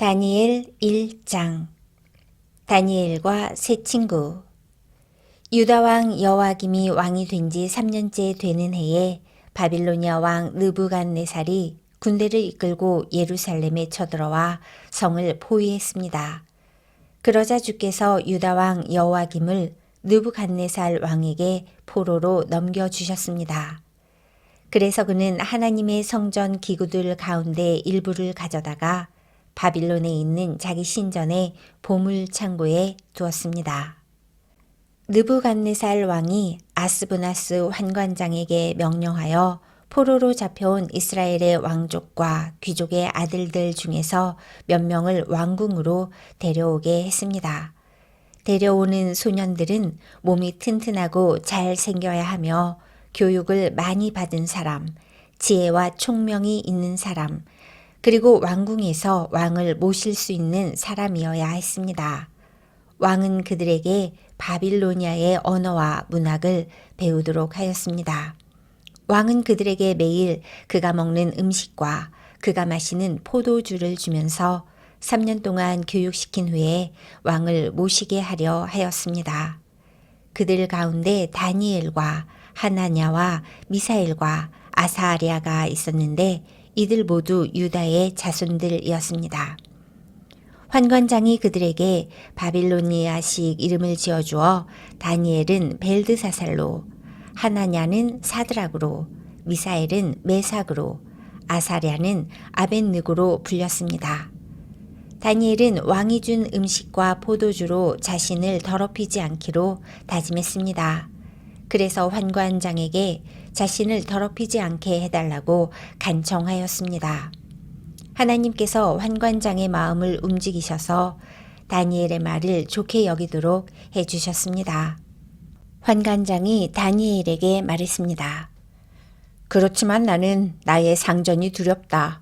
다니엘 1장. 다니엘과 새 친구. 유다 왕 여호야김이 왕이 된 지 3년째 되는 해에 바빌로니아 왕 느부갓네살이 군대를 이끌고 예루살렘에 쳐들어와 성을 포위했습니다. 그러자 주께서 유다 왕 여호야김을 느부갓네살 왕에게 포로로 넘겨주셨습니다. 그래서 그는 하나님의 성전 기구들 가운데 일부를 가져다가 바빌론에 있는 자기 신전의 보물 창고에 두었습니다. 느부갓네살 왕이 아스브나스 환관장에게 명령하여 포로로 잡혀온 이스라엘의 왕족과 귀족의 아들들 중에서 몇 명을 왕궁으로 데려오게 했습니다. 데려오는 소년들은 몸이 튼튼하고 잘 생겨야 하며 교육을 많이 받은 사람, 지혜와 총명이 있는 사람, 그리고 왕궁에서 왕을 모실 수 있는 사람이어야 했습니다. 왕은 그들에게 바빌로니아의 언어와 문학을 배우도록 하였습니다. 왕은 그들에게 매일 그가 먹는 음식과 그가 마시는 포도주를 주면서 3년 동안 교육시킨 후에 왕을 모시게 하려 하였습니다. 그들 가운데 다니엘과 하나냐와 미사엘과 아사랴가 있었는데 이들 모두 유다의 자손들이었습니다. 환관장이 그들에게 바빌로니아식 이름을 지어주어 다니엘은 벨드사살로, 하나냐는 사드락으로, 미사엘은 메삭으로, 아사랴는 아벳느고로 불렸습니다. 다니엘은 왕이 준 음식과 포도주로 자신을 더럽히지 않기로 다짐했습니다. 그래서 환관장에게 자신을 더럽히지 않게 해달라고 간청하였습니다. 하나님께서 환관장의 마음을 움직이셔서 다니엘의 말을 좋게 여기도록 해주셨습니다. 환관장이 다니엘에게 말했습니다. 그렇지만 나는 나의 상전이 두렵다.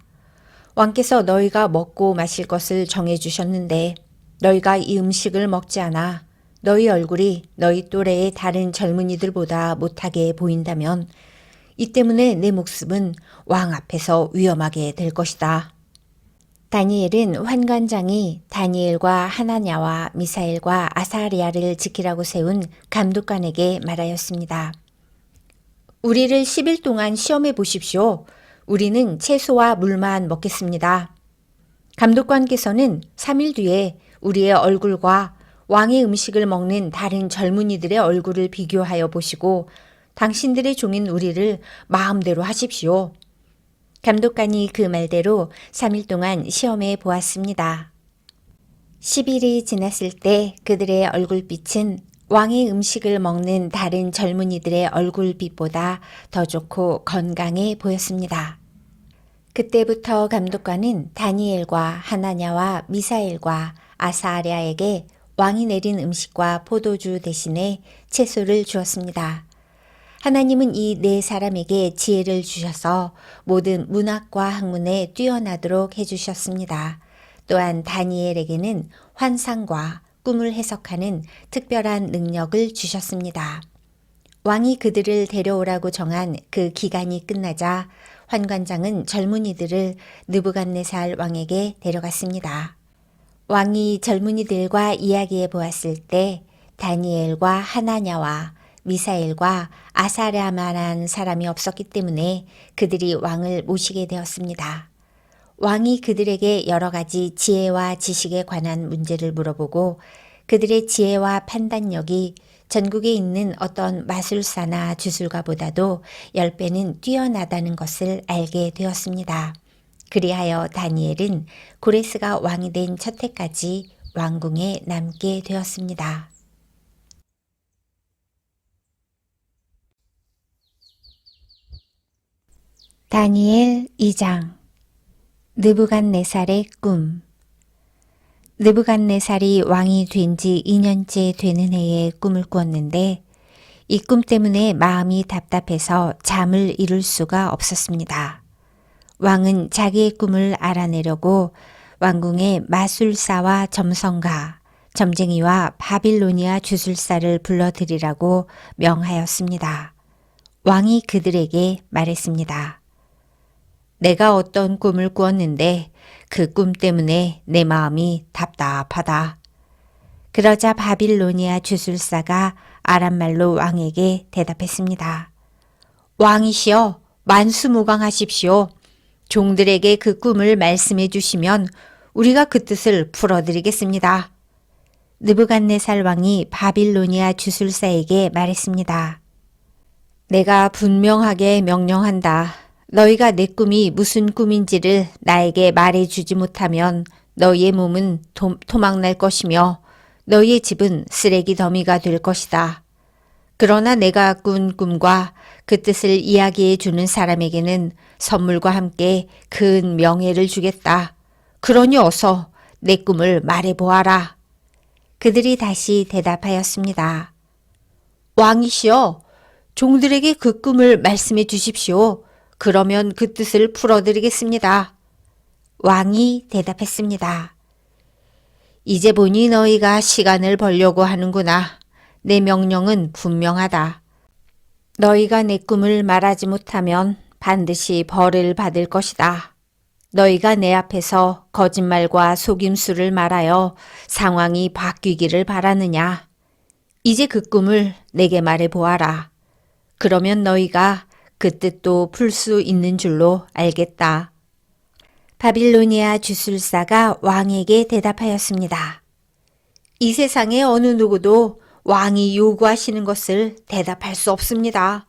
왕께서 너희가 먹고 마실 것을 정해주셨는데 너희가 이 음식을 먹지 않아 너희 얼굴이 너희 또래의 다른 젊은이들보다 못하게 보인다면 이 때문에 내 목숨은 왕 앞에서 위험하게 될 것이다. 다니엘은 환관장이 다니엘과 하나냐와 미사엘과 아사리아를 지키라고 세운 감독관에게 말하였습니다. 우리를 10일 동안 시험해 보십시오. 우리는 채소와 물만 먹겠습니다. 감독관께서는 3일 뒤에 우리의 얼굴과 왕의 음식을 먹는 다른 젊은이들의 얼굴을 비교하여 보시고 당신들의 종인 우리를 마음대로 하십시오. 감독관이 그 말대로 3일 동안 시험해 보았습니다. 10일이 지났을 때 그들의 얼굴빛은 왕의 음식을 먹는 다른 젊은이들의 얼굴빛보다 더 좋고 건강해 보였습니다. 그때부터 감독관은 다니엘과 하나냐와 미사엘과 아사랴에게 왕이 내린 음식과 포도주 대신에 채소를 주었습니다. 하나님은 이 네 사람에게 지혜를 주셔서 모든 문학과 학문에 뛰어나도록 해주셨습니다. 또한 다니엘에게는 환상과 꿈을 해석하는 특별한 능력을 주셨습니다. 왕이 그들을 데려오라고 정한 그 기간이 끝나자 환관장은 젊은이들을 느부갓네살 왕에게 데려갔습니다. 왕이 젊은이들과 이야기해 보았을 때 다니엘과 하나냐와 미사엘과 아사랴만한 사람이 없었기 때문에 그들이 왕을 모시게 되었습니다. 왕이 그들에게 여러 가지 지혜와 지식에 관한 문제를 물어보고 그들의 지혜와 판단력이 전국에 있는 어떤 마술사나 주술가보다도 10배는 뛰어나다는 것을 알게 되었습니다. 그리하여 다니엘은 고레스가 왕이 된 첫 해까지 왕궁에 남게 되었습니다. 다니엘 2장. 느부갓네살의 꿈. 느부갓네살이 왕이 된 지 2년째 되는 해에 꿈을 꾸었는데 이 꿈 때문에 마음이 답답해서 잠을 이룰 수가 없었습니다. 왕은 자기의 꿈을 알아내려고 왕궁의 마술사와 점성가, 점쟁이와 바빌로니아 주술사를 불러들이라고 명하였습니다. 왕이 그들에게 말했습니다. 내가 어떤 꿈을 꾸었는데 그 꿈 때문에 내 마음이 답답하다. 그러자 바빌로니아 주술사가 아람말로 왕에게 대답했습니다. 왕이시여, 만수무강하십시오. 종들에게 그 꿈을 말씀해 주시면 우리가 그 뜻을 풀어드리겠습니다. 느부갓네살 왕이 바빌로니아 주술사에게 말했습니다. 내가 분명하게 명령한다. 너희가 내 꿈이 무슨 꿈인지를 나에게 말해주지 못하면 너희의 몸은 토막날 것이며 너희의 집은 쓰레기 더미가 될 것이다. 그러나 내가 꾼 꿈과 그 뜻을 이야기해 주는 사람에게는 선물과 함께 큰 명예를 주겠다. 그러니 어서 내 꿈을 말해보아라. 그들이 다시 대답하였습니다. 왕이시여, 종들에게 그 꿈을 말씀해 주십시오. 그러면 그 뜻을 풀어드리겠습니다. 왕이 대답했습니다. 이제 보니 너희가 시간을 벌려고 하는구나. 내 명령은 분명하다. 너희가 내 꿈을 말하지 못하면 반드시 벌을 받을 것이다. 너희가 내 앞에서 거짓말과 속임수를 말하여 상황이 바뀌기를 바라느냐? 이제 그 꿈을 내게 말해보아라. 그러면 너희가 그 뜻도 풀 수 있는 줄로 알겠다. 바빌로니아 주술사가 왕에게 대답하였습니다. 이 세상의 어느 누구도 왕이 요구하시는 것을 대답할 수 없습니다.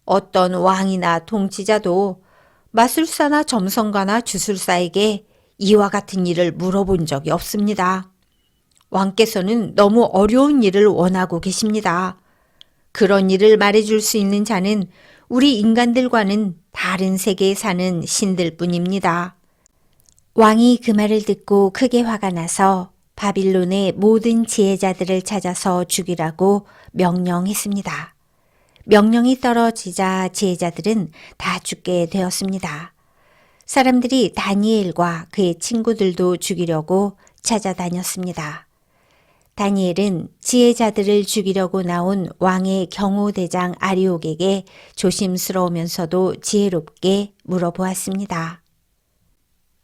어떤 왕이나 통치자도 마술사나 점성가나 주술사에게 이와 같은 일을 물어본 적이 없습니다. 왕께서는 너무 어려운 일을 원하고 계십니다. 그런 일을 말해줄 수 있는 자는 우리 인간들과는 다른 세계에 사는 신들 뿐입니다. 왕이 그 말을 듣고 크게 화가 나서 바빌론의 모든 지혜자들을 찾아서 죽이라고 명령했습니다. 명령이 떨어지자 지혜자들은 다 죽게 되었습니다. 사람들이 다니엘과 그의 친구들도 죽이려고 찾아다녔습니다. 다니엘은 지혜자들을 죽이려고 나온 왕의 경호대장 아리옥에게 조심스러우면서도 지혜롭게 물어보았습니다.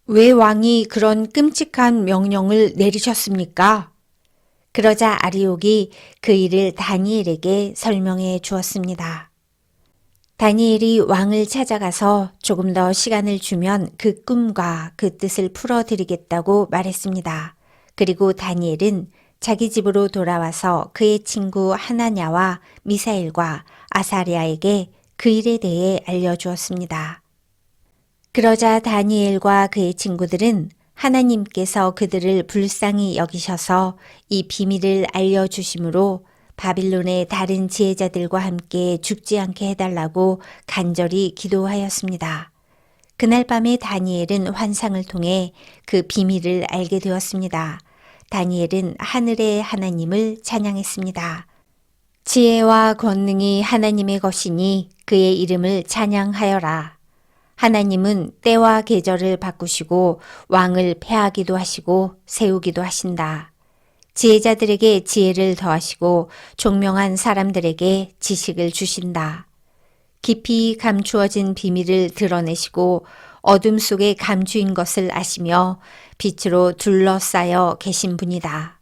왜 왕이 그런 끔찍한 명령을 내리셨습니까? 그러자 아리옥이 그 일을 다니엘에게 설명해 주었습니다. 다니엘이 왕을 찾아가서 조금 더 시간을 주면 그 꿈과 그 뜻을 풀어드리겠다고 말했습니다. 그리고 다니엘은 자기 집으로 돌아와서 그의 친구 하나냐와 미사엘과 아사랴에게 그 일에 대해 알려주었습니다. 그러자 다니엘과 그의 친구들은 하나님께서 그들을 불쌍히 여기셔서 이 비밀을 알려주심으로 바빌론의 다른 지혜자들과 함께 죽지 않게 해달라고 간절히 기도하였습니다. 그날 밤에 다니엘은 환상을 통해 그 비밀을 알게 되었습니다. 다니엘은 하늘의 하나님을 찬양했습니다. 지혜와 권능이 하나님의 것이니 그의 이름을 찬양하여라. 하나님은 때와 계절을 바꾸시고 왕을 패하기도 하시고 세우기도 하신다. 지혜자들에게 지혜를 더하시고 총명한 사람들에게 지식을 주신다. 깊이 감추어진 비밀을 드러내시고 어둠 속에 감추인 것을 아시며 빛으로 둘러싸여 계신 분이다.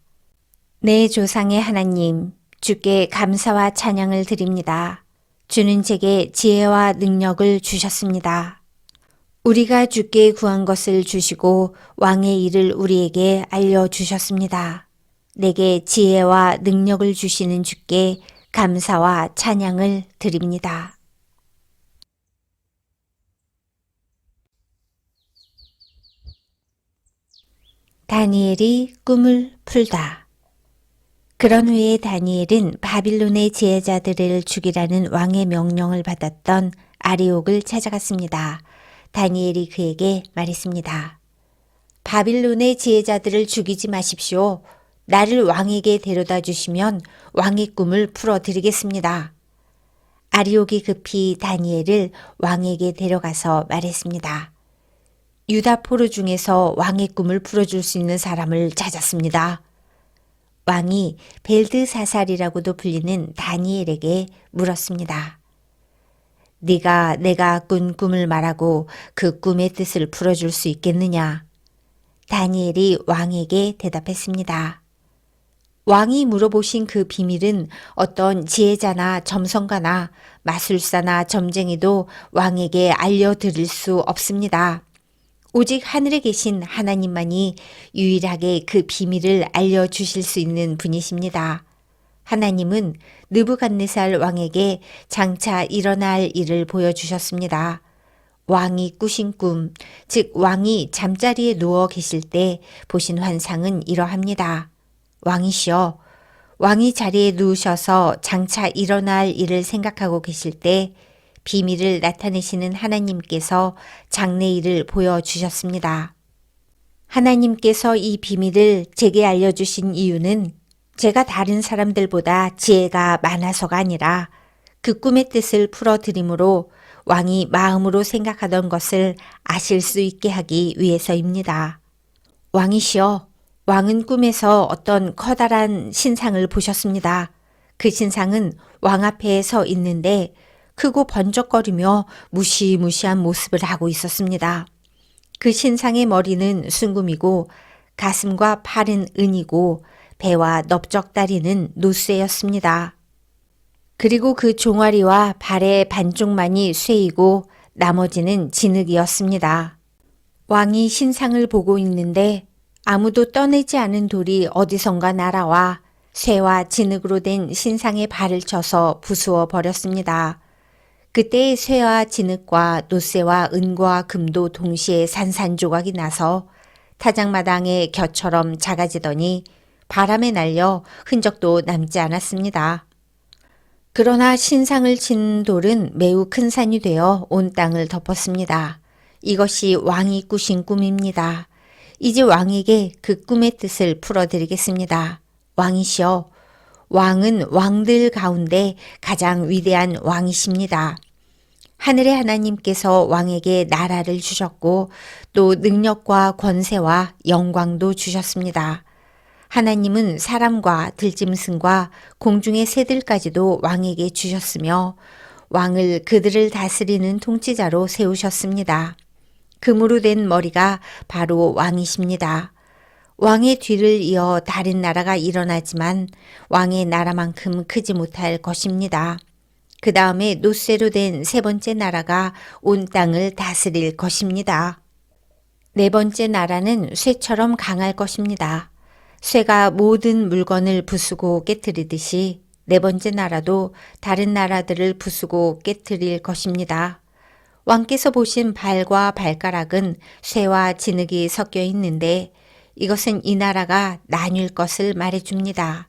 내 조상의 하나님, 주께 감사와 찬양을 드립니다. 주는 제게 지혜와 능력을 주셨습니다. 우리가 주께 구한 것을 주시고 왕의 일을 우리에게 알려주셨습니다. 내게 지혜와 능력을 주시는 주께 감사와 찬양을 드립니다. 다니엘이 꿈을 풀다. 그런 후에 다니엘은 바빌론의 지혜자들을 죽이라는 왕의 명령을 받았던 아리옥을 찾아갔습니다. 다니엘이 그에게 말했습니다. 바빌론의 지혜자들을 죽이지 마십시오. 나를 왕에게 데려다 주시면 왕의 꿈을 풀어드리겠습니다. 아리옥이 급히 다니엘을 왕에게 데려가서 말했습니다. 유다 포로 중에서 왕의 꿈을 풀어줄 수 있는 사람을 찾았습니다. 왕이 벨드사살이라고도 불리는 다니엘에게 물었습니다. 네가 내가 꾼 꿈을 말하고 그 꿈의 뜻을 풀어줄 수 있겠느냐? 다니엘이 왕에게 대답했습니다. 왕이 물어보신 그 비밀은 어떤 지혜자나 점성가나 마술사나 점쟁이도 왕에게 알려드릴 수 없습니다. 오직 하늘에 계신 하나님만이 유일하게 그 비밀을 알려주실 수 있는 분이십니다. 하나님은 느부갓네살 왕에게 장차 일어날 일을 보여주셨습니다. 왕이 꾸신 꿈, 즉 왕이 잠자리에 누워 계실 때 보신 환상은 이러합니다. 왕이시여, 왕이 자리에 누우셔서 장차 일어날 일을 생각하고 계실 때 비밀을 나타내시는 하나님께서 장래일을 보여주셨습니다. 하나님께서 이 비밀을 제게 알려주신 이유는 제가 다른 사람들보다 지혜가 많아서가 아니라 그 꿈의 뜻을 풀어드림으로 왕이 마음으로 생각하던 것을 아실 수 있게 하기 위해서입니다. 왕이시여, 왕은 꿈에서 어떤 커다란 신상을 보셨습니다. 그 신상은 왕 앞에 서 있는데 크고 번쩍거리며 무시무시한 모습을 하고 있었습니다. 그 신상의 머리는 순금이고 가슴과 팔은 은이고 배와 넓적다리는 노쇠였습니다. 그리고 그 종아리와 발의 반쪽만이 쇠이고 나머지는 진흙이었습니다. 왕이 신상을 보고 있는데 아무도 떠내지 않은 돌이 어디선가 날아와 쇠와 진흙으로 된 신상의 발을 쳐서 부수어 버렸습니다. 그때 쇠와 진흙과 노쇠와 은과 금도 동시에 산산조각이 나서 타작마당의 겨처럼 작아지더니 바람에 날려 흔적도 남지 않았습니다. 그러나 신상을 친 돌은 매우 큰 산이 되어 온 땅을 덮었습니다. 이것이 왕이 꾸신 꿈입니다. 이제 왕에게 그 꿈의 뜻을 풀어드리겠습니다. 왕이시여, 왕은 왕들 가운데 가장 위대한 왕이십니다. 하늘의 하나님께서 왕에게 나라를 주셨고 또 능력과 권세와 영광도 주셨습니다. 하나님은 사람과 들짐승과 공중의 새들까지도 왕에게 주셨으며 왕을 그들을 다스리는 통치자로 세우셨습니다. 금으로 된 머리가 바로 왕이십니다. 왕의 뒤를 이어 다른 나라가 일어나지만 왕의 나라만큼 크지 못할 것입니다. 그 다음에 노쇠로 된 세 번째 나라가 온 땅을 다스릴 것입니다. 네 번째 나라는 쇠처럼 강할 것입니다. 쇠가 모든 물건을 부수고 깨뜨리듯이 네 번째 나라도 다른 나라들을 부수고 깨뜨릴 것입니다. 왕께서 보신 발과 발가락은 쇠와 진흙이 섞여 있는데 이것은 이 나라가 나뉠 것을 말해줍니다.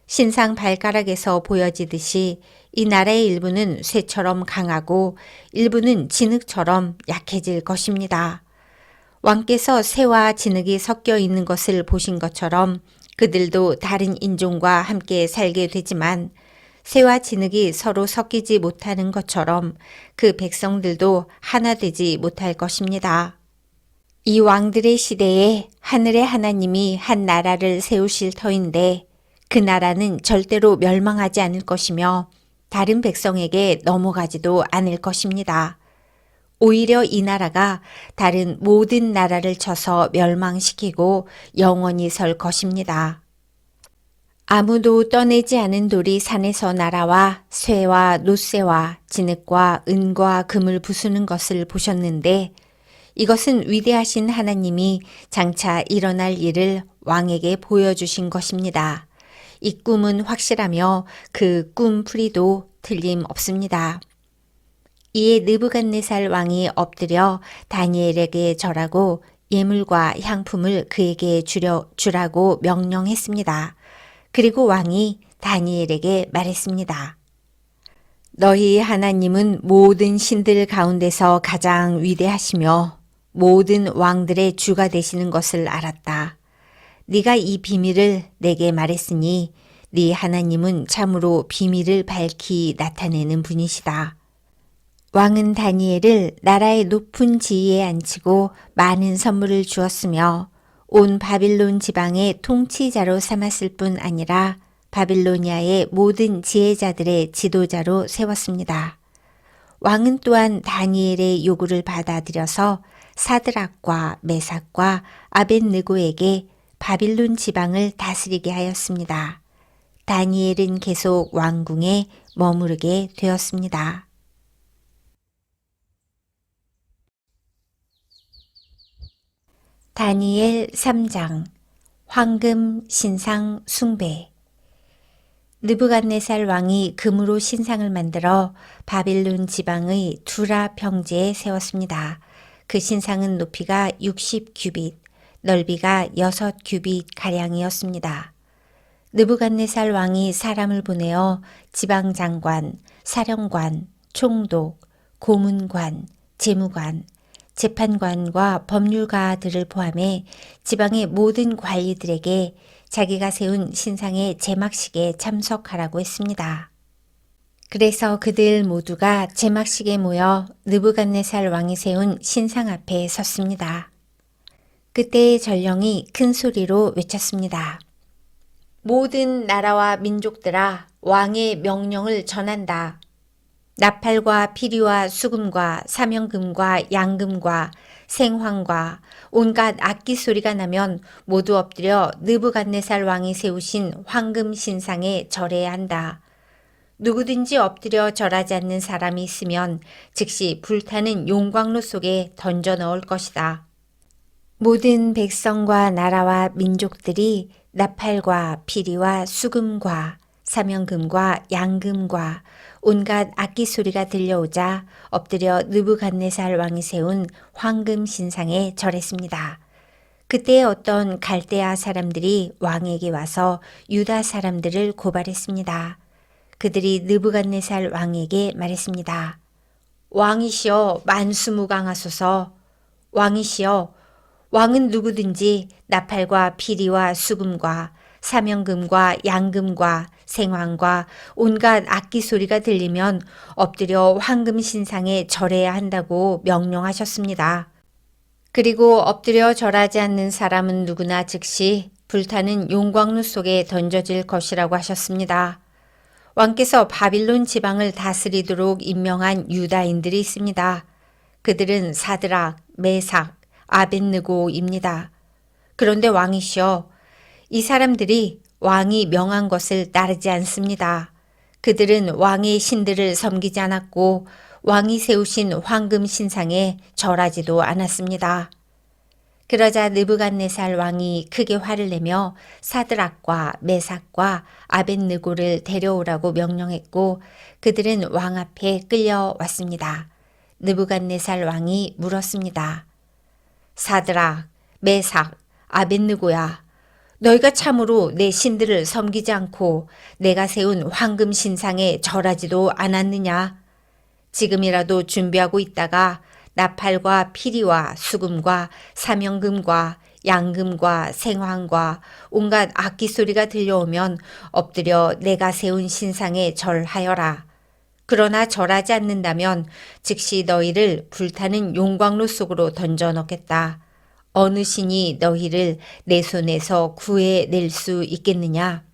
신상 발가락에서 보여지듯이 이 나라의 일부는 쇠처럼 강하고 일부는 진흙처럼 약해질 것입니다. 왕께서 쇠와 진흙이 섞여 있는 것을 보신 것처럼 그들도 다른 인종과 함께 살게 되지만 쇠와 진흙이 서로 섞이지 못하는 것처럼 그 백성들도 하나 되지 못할 것입니다. 이 왕들의 시대에 하늘의 하나님이 한 나라를 세우실 터인데 그 나라는 절대로 멸망하지 않을 것이며 다른 백성에게 넘어가지도 않을 것입니다. 오히려 이 나라가 다른 모든 나라를 쳐서 멸망시키고 영원히 설 것입니다. 아무도 떠내지 않은 돌이 산에서 날아와 쇠와 노쇠와 진흙과 은과 금을 부수는 것을 보셨는데 이것은 위대하신 하나님이 장차 일어날 일을 왕에게 보여주신 것입니다. 이 꿈은 확실하며 그 꿈풀이도 틀림없습니다. 이에 느부갓네살 왕이 엎드려 다니엘에게 절하고 예물과 향품을 그에게 주라고 명령했습니다. 그리고 왕이 다니엘에게 말했습니다. 너희 하나님은 모든 신들 가운데서 가장 위대하시며 모든 왕들의 주가 되시는 것을 알았다. 네가 이 비밀을 내게 말했으니 네 하나님은 참으로 비밀을 밝히 나타내는 분이시다. 왕은 다니엘을 나라의 높은 지위에 앉히고 많은 선물을 주었으며 온 바빌론 지방의 통치자로 삼았을 뿐 아니라 바빌로니아의 모든 지혜자들의 지도자로 세웠습니다. 왕은 또한 다니엘의 요구를 받아들여서 사드락과 메삭과 아벳느고에게 바빌론 지방을 다스리게 하였습니다. 다니엘은 계속 왕궁에 머무르게 되었습니다. 다니엘 3장 황금 신상 숭배. 느부갓네살 왕이 금으로 신상을 만들어 바빌론 지방의 두라 평지에 세웠습니다. 그 신상은 높이가 60규빗, 넓이가 6규빗 가량이었습니다. 느부갓네살 왕이 사람을 보내어 지방장관, 사령관, 총독, 고문관, 재무관, 재판관과 법률가들을 포함해 지방의 모든 관리들에게 자기가 세운 신상의 제막식에 참석하라고 했습니다. 그래서 그들 모두가 제막식에 모여 느부갓네살 왕이 세운 신상 앞에 섰습니다. 그때의 전령이 큰 소리로 외쳤습니다. 모든 나라와 민족들아, 왕의 명령을 전한다. 나팔과 피리와 수금과 사명금과 양금과 생황과 온갖 악기 소리가 나면 모두 엎드려 느부갓네살 왕이 세우신 황금 신상에 절해야 한다. 누구든지 엎드려 절하지 않는 사람이 있으면 즉시 불타는 용광로 속에 던져 넣을 것이다. 모든 백성과 나라와 민족들이 나팔과 피리와 수금과 사명금과 양금과 온갖 악기 소리가 들려오자 엎드려 느부갓네살 왕이 세운 황금 신상에 절했습니다. 그때 어떤 갈대아 사람들이 왕에게 와서 유다 사람들을 고발했습니다. 그들이 느부갓네살 왕에게 말했습니다. 왕이시여 만수무강하소서. 왕이시여, 왕은 누구든지 나팔과 피리와 수금과 사명금과 양금과 생황과 온갖 악기 소리가 들리면 엎드려 황금 신상에 절해야 한다고 명령하셨습니다. 그리고 엎드려 절하지 않는 사람은 누구나 즉시 불타는 용광로 속에 던져질 것이라고 하셨습니다. 왕께서 바빌론 지방을 다스리도록 임명한 유다인들이 있습니다. 그들은 사드락, 메삭, 아벳느고입니다. 그런데 왕이시여, 이 사람들이 왕이 명한 것을 따르지 않습니다. 그들은 왕의 신들을 섬기지 않았고 왕이 세우신 황금 신상에 절하지도 않았습니다. 그러자 느부갓네살 왕이 크게 화를 내며 사드락과 메삭과 아벳느고를 데려오라고 명령했고 그들은 왕 앞에 끌려왔습니다. 느부갓네살 왕이 물었습니다. 사드락, 메삭, 아벳느고야, 너희가 참으로 내 신들을 섬기지 않고 내가 세운 황금 신상에 절하지도 않았느냐? 지금이라도 준비하고 있다가 나팔과 피리와 수금과 사명금과 양금과 생황과 온갖 악기 소리가 들려오면 엎드려 내가 세운 신상에 절하여라. 그러나 절하지 않는다면 즉시 너희를 불타는 용광로 속으로 던져 넣겠다. 어느 신이 너희를 내 손에서 구해낼 수 있겠느냐?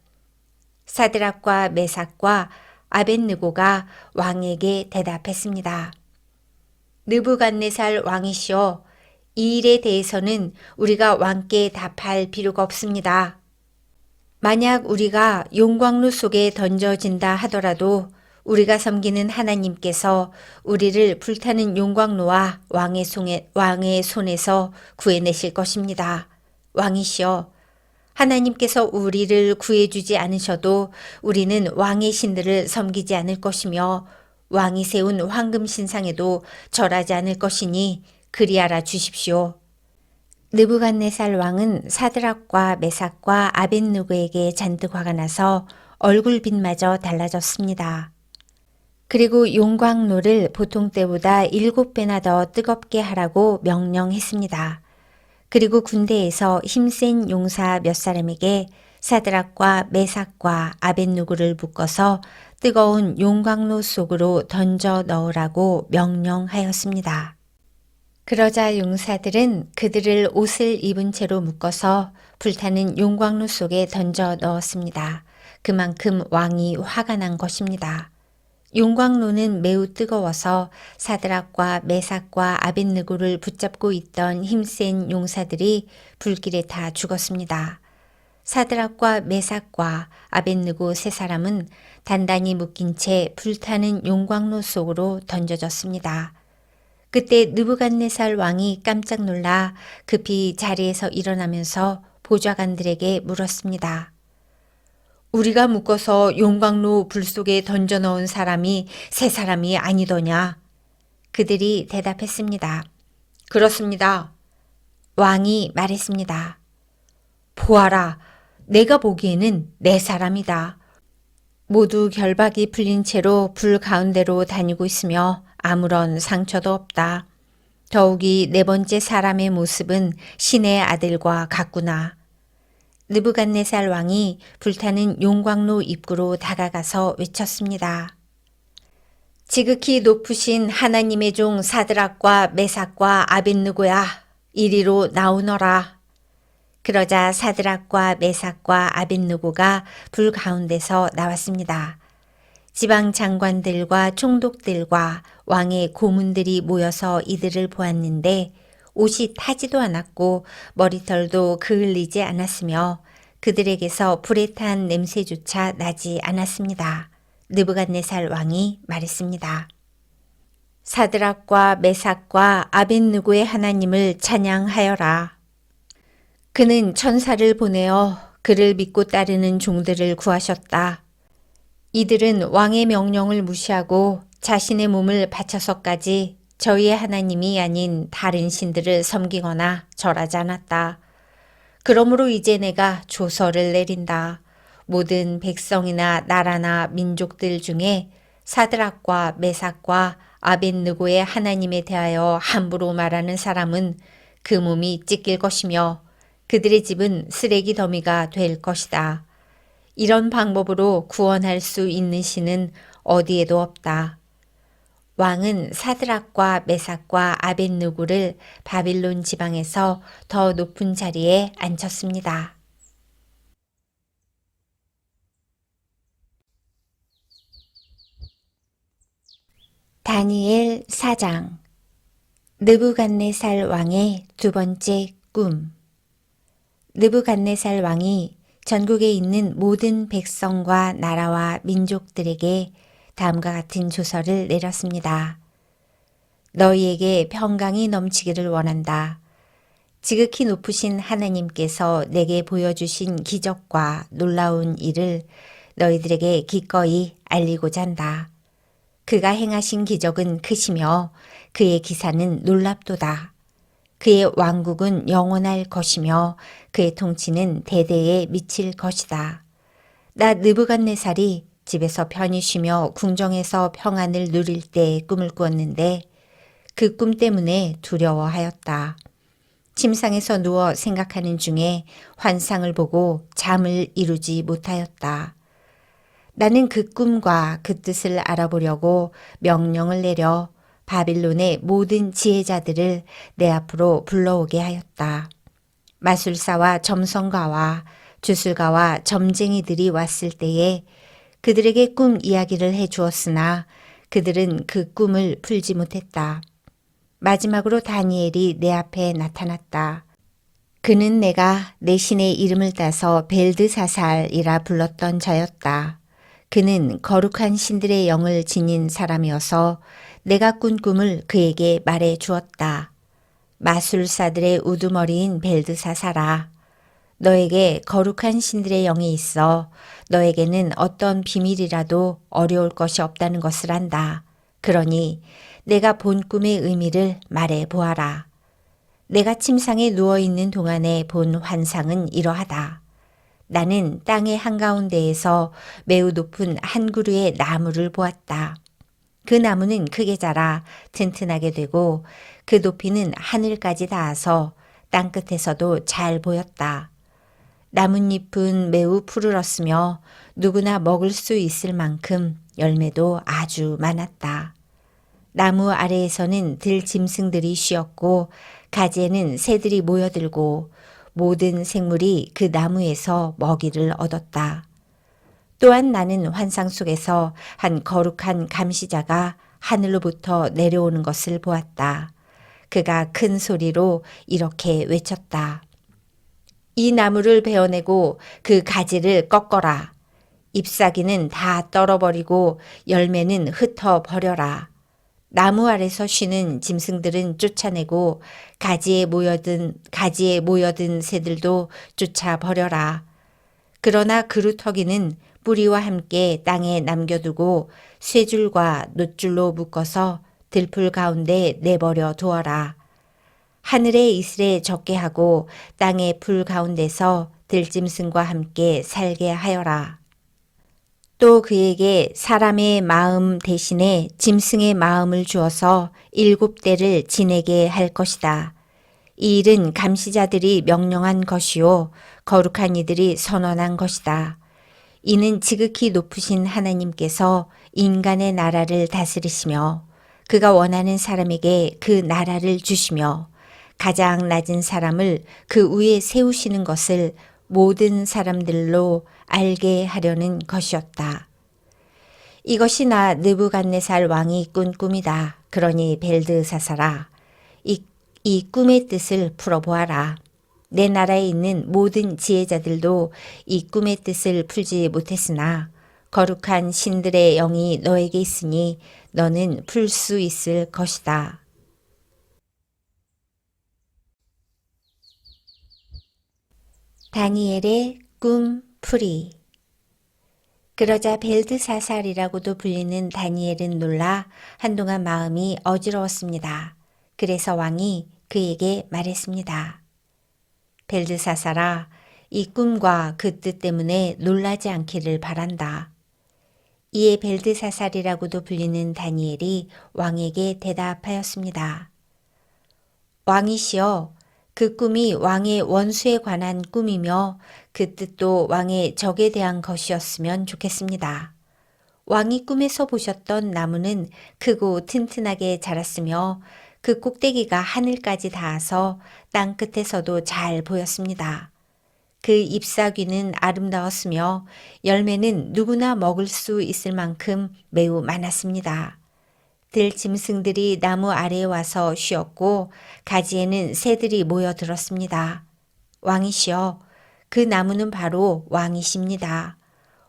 사드락과 메삭과 아벳느고가 왕에게 대답했습니다. 느부갓네살 왕이시여, 이 일에 대해서는 우리가 왕께 답할 필요가 없습니다. 만약 우리가 용광로 속에 던져진다 하더라도 우리가 섬기는 하나님께서 우리를 불타는 용광로와 왕의 손에서 구해내실 것입니다. 왕이시여, 하나님께서 우리를 구해주지 않으셔도 우리는 왕의 신들을 섬기지 않을 것이며 왕이 세운 황금 신상에도 절하지 않을 것이니 그리 알아 주십시오. 느부갓네살 왕은 사드락과 메삭과 아벳느고에게 잔뜩 화가 나서 얼굴빛마저 달라졌습니다. 그리고 용광로를 보통 때보다 7배나 더 뜨겁게 하라고 명령했습니다. 그리고 군대에서 힘센 용사 몇 사람에게 사드락과 메삭과 아벳느고를 묶어서 뜨거운 용광로 속으로 던져 넣으라고 명령하였습니다. 그러자 용사들은 그들을 옷을 입은 채로 묶어서 불타는 용광로 속에 던져 넣었습니다. 그만큼 왕이 화가 난 것입니다. 용광로는 매우 뜨거워서 사드락과 메삭과 아벳느고를 붙잡고 있던 힘센 용사들이 불길에 다 죽었습니다. 사드락과 메삭과 아벳느고 세 사람은 단단히 묶인 채 불타는 용광로 속으로 던져졌습니다. 그때 느부갓네살 왕이 깜짝 놀라 급히 자리에서 일어나면서 보좌관들에게 물었습니다. 우리가 묶어서 용광로 불 속에 던져 넣은 사람이 세 사람이 아니더냐? 그들이 대답했습니다. 그렇습니다. 왕이 말했습니다. 보아라, 내가 보기에는 네 사람이다. 모두 결박이 풀린 채로 불 가운데로 다니고 있으며 아무런 상처도 없다. 더욱이 네 번째 사람의 모습은 신의 아들과 같구나. 느부갓네살 왕이 불타는 용광로 입구로 다가가서 외쳤습니다. 지극히 높으신 하나님의 종 사드락과 메삭과 아벳느고야, 이리로 나오너라. 그러자 사드락과 메삭과 아벳느고가 불 가운데서 나왔습니다. 지방 장관들과 총독들과 왕의 고문들이 모여서 이들을 보았는데 옷이 타지도 않았고 머리털도 그을리지 않았으며 그들에게서 불에 탄 냄새조차 나지 않았습니다. 느부갓네살 왕이 말했습니다. 사드락과 메삭과 아벳느고의 하나님을 찬양하여라. 그는 천사를 보내어 그를 믿고 따르는 종들을 구하셨다. 이들은 왕의 명령을 무시하고 자신의 몸을 바쳐서까지 저희의 하나님이 아닌 다른 신들을 섬기거나 절하지 않았다. 그러므로 이제 내가 조서를 내린다. 모든 백성이나 나라나 민족들 중에 사드락과 메삭과 아벳느고의 하나님에 대하여 함부로 말하는 사람은 그 몸이 찢길 것이며 그들의 집은 쓰레기 더미가 될 것이다. 이런 방법으로 구원할 수 있는 신은 어디에도 없다. 왕은 사드락과 메삭과 아벳느고를 바빌론 지방에서 더 높은 자리에 앉혔습니다. 다니엘 4장. 느부갓네살 왕의 두 번째 꿈. 느부갓네살 왕이 전국에 있는 모든 백성과 나라와 민족들에게 다음과 같은 조서를 내렸습니다. 너희에게 평강이 넘치기를 원한다. 지극히 높으신 하나님께서 내게 보여주신 기적과 놀라운 일을 너희들에게 기꺼이 알리고자 한다. 그가 행하신 기적은 크시며 그의 기사는 놀랍도다. 그의 왕국은 영원할 것이며 그의 통치는 대대에 미칠 것이다. 나 느부갓네살이 집에서 편히 쉬며 궁정에서 평안을 누릴 때 꿈을 꾸었는데 그 꿈 때문에 두려워하였다. 침상에서 누워 생각하는 중에 환상을 보고 잠을 이루지 못하였다. 나는 그 꿈과 그 뜻을 알아보려고 명령을 내려 바빌론의 모든 지혜자들을 내 앞으로 불러오게 하였다. 마술사와 점성가와 주술가와 점쟁이들이 왔을 때에 그들에게 꿈 이야기를 해 주었으나 그들은 그 꿈을 풀지 못했다. 마지막으로 다니엘이 내 앞에 나타났다. 그는 내가 내 신의 이름을 따서 벨드사살이라 불렀던 자였다. 그는 거룩한 신들의 영을 지닌 사람이어서 내가 꾼 꿈을 그에게 말해 주었다. 마술사들의 우두머리인 벨드사살아, 너에게 거룩한 신들의 영이 있어 너에게는 어떤 비밀이라도 어려울 것이 없다는 것을 안다. 그러니 내가 본 꿈의 의미를 말해 보아라. 내가 침상에 누워있는 동안에 본 환상은 이러하다. 나는 땅의 한가운데에서 매우 높은 한 그루의 나무를 보았다. 그 나무는 크게 자라 튼튼하게 되고 그 높이는 하늘까지 닿아서 땅끝에서도 잘 보였다. 나뭇잎은 매우 푸르렀으며 누구나 먹을 수 있을 만큼 열매도 아주 많았다. 나무 아래에서는 들짐승들이 쉬었고 가지에는 새들이 모여들고 모든 생물이 그 나무에서 먹이를 얻었다. 또한 나는 환상 속에서 한 거룩한 감시자가 하늘로부터 내려오는 것을 보았다. 그가 큰 소리로 이렇게 외쳤다. 이 나무를 베어내고 그 가지를 꺾어라. 잎사귀는 다 떨어버리고 열매는 흩어버려라. 나무 아래서 쉬는 짐승들은 쫓아내고 가지에 모여든 새들도 쫓아버려라. 그러나 그루터기는 뿌리와 함께 땅에 남겨두고 쇠줄과 놋줄로 묶어서 들풀 가운데 내버려 두어라. 하늘의 이슬에 젖게 하고 땅의 풀 가운데서 들짐승과 함께 살게 하여라. 또 그에게 사람의 마음 대신에 짐승의 마음을 주어서 7대를 지내게 할 것이다. 이 일은 감시자들이 명령한 것이요 거룩한 이들이 선언한 것이다. 이는 지극히 높으신 하나님께서 인간의 나라를 다스리시며 그가 원하는 사람에게 그 나라를 주시며 가장 낮은 사람을 그 위에 세우시는 것을 모든 사람들로 알게 하려는 것이었다. 이것이 나 느부갓네살 왕이 꾼 꿈이다. 그러니 벨드사살아, 이 꿈의 뜻을 풀어보아라. 내 나라에 있는 모든 지혜자들도 이 꿈의 뜻을 풀지 못했으나 거룩한 신들의 영이 너에게 있으니 너는 풀 수 있을 것이다. 다니엘의 꿈 풀이. 그러자 벨드사살이라고도 불리는 다니엘은 놀라 한동안 마음이 어지러웠습니다. 그래서 왕이 그에게 말했습니다. 벨드사살아, 이 꿈과 그 뜻 때문에 놀라지 않기를 바란다. 이에 벨드사살이라고도 불리는 다니엘이 왕에게 대답하였습니다. 왕이시여, 그 꿈이 왕의 원수에 관한 꿈이며 그 뜻도 왕의 적에 대한 것이었으면 좋겠습니다. 왕이 꿈에서 보셨던 나무는 크고 튼튼하게 자랐으며 그 꼭대기가 하늘까지 닿아서 땅 끝에서도 잘 보였습니다. 그 잎사귀는 아름다웠으며 열매는 누구나 먹을 수 있을 만큼 매우 많았습니다. 들짐승들이 나무 아래에 와서 쉬었고 가지에는 새들이 모여들었습니다. 왕이시여, 그 나무는 바로 왕이십니다.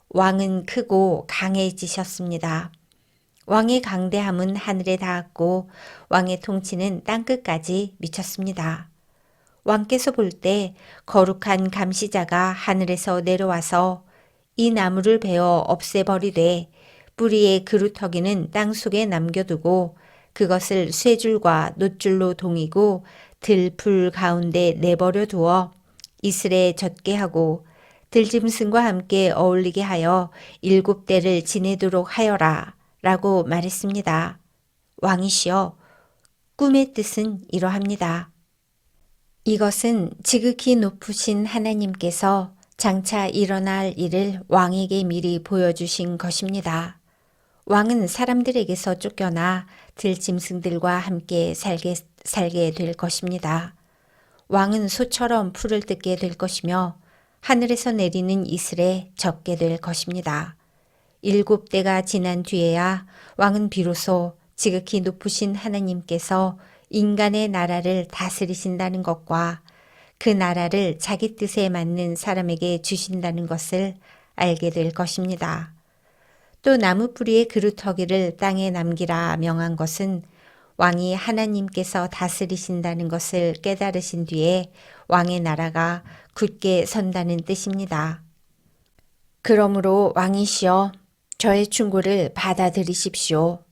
왕은 크고 강해지셨습니다. 왕의 강대함은 하늘에 닿았고 왕의 통치는 땅끝까지 미쳤습니다. 왕께서 볼 때 거룩한 감시자가 하늘에서 내려와서 이 나무를 베어 없애버리되 뿌리의 그루터기는 땅속에 남겨두고 그것을 쇠줄과 놋줄로 동이고 들풀 가운데 내버려 두어 이슬에 젖게 하고 들짐승과 함께 어울리게 하여 7대를 지내도록 하여라 라고 말했습니다. 왕이시여, 꿈의 뜻은 이러합니다. 이것은 지극히 높으신 하나님께서 장차 일어날 일을 왕에게 미리 보여주신 것입니다. 왕은 사람들에게서 쫓겨나 들짐승들과 함께 살게 될 것입니다. 왕은 소처럼 풀을 뜯게 될 것이며 하늘에서 내리는 이슬에 젖게 될 것입니다. 7대가 지난 뒤에야 왕은 비로소 지극히 높으신 하나님께서 인간의 나라를 다스리신다는 것과 그 나라를 자기 뜻에 맞는 사람에게 주신다는 것을 알게 될 것입니다. 또 나무 뿌리의 그루터기를 땅에 남기라 명한 것은 왕이 하나님께서 다스리신다는 것을 깨달으신 뒤에 왕의 나라가 굳게 선다는 뜻입니다. 그러므로 왕이시여, 저의 충고를 받아들이십시오.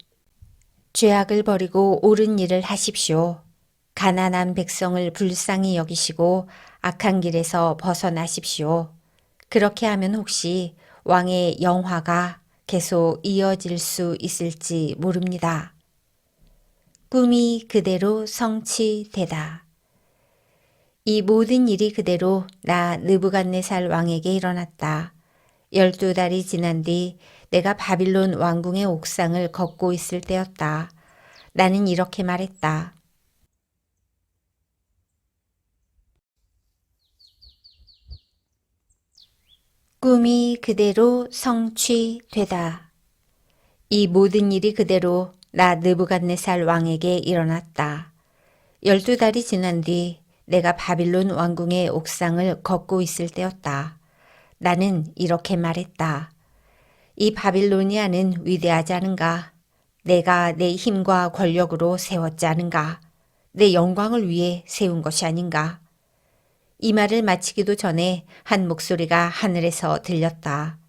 죄악을 버리고 옳은 일을 하십시오. 가난한 백성을 불쌍히 여기시고 악한 길에서 벗어나십시오. 그렇게 하면 혹시 왕의 영화가 계속 이어질 수 있을지 모릅니다. 꿈이 그대로 성취되다. 이 모든 일이 그대로 나 느부갓네살 왕에게 일어났다. 12달이 지난 뒤 내가 바빌론 왕궁의 옥상을 걷고 있을 때였다. 나는 이렇게 말했다. 꿈이 그대로 성취되다. 이 모든 일이 그대로 나 느부갓네살 왕에게 일어났다. 12달이 지난 뒤 내가 바빌론 왕궁의 옥상을 걷고 있을 때였다. 나는 이렇게 말했다. 이 바빌로니아는 위대하지 않은가? 내가 내 힘과 권력으로 세웠지 않은가? 내 영광을 위해 세운 것이 아닌가? 이 말을 마치기도 전에 한 목소리가 하늘에서 들렸다.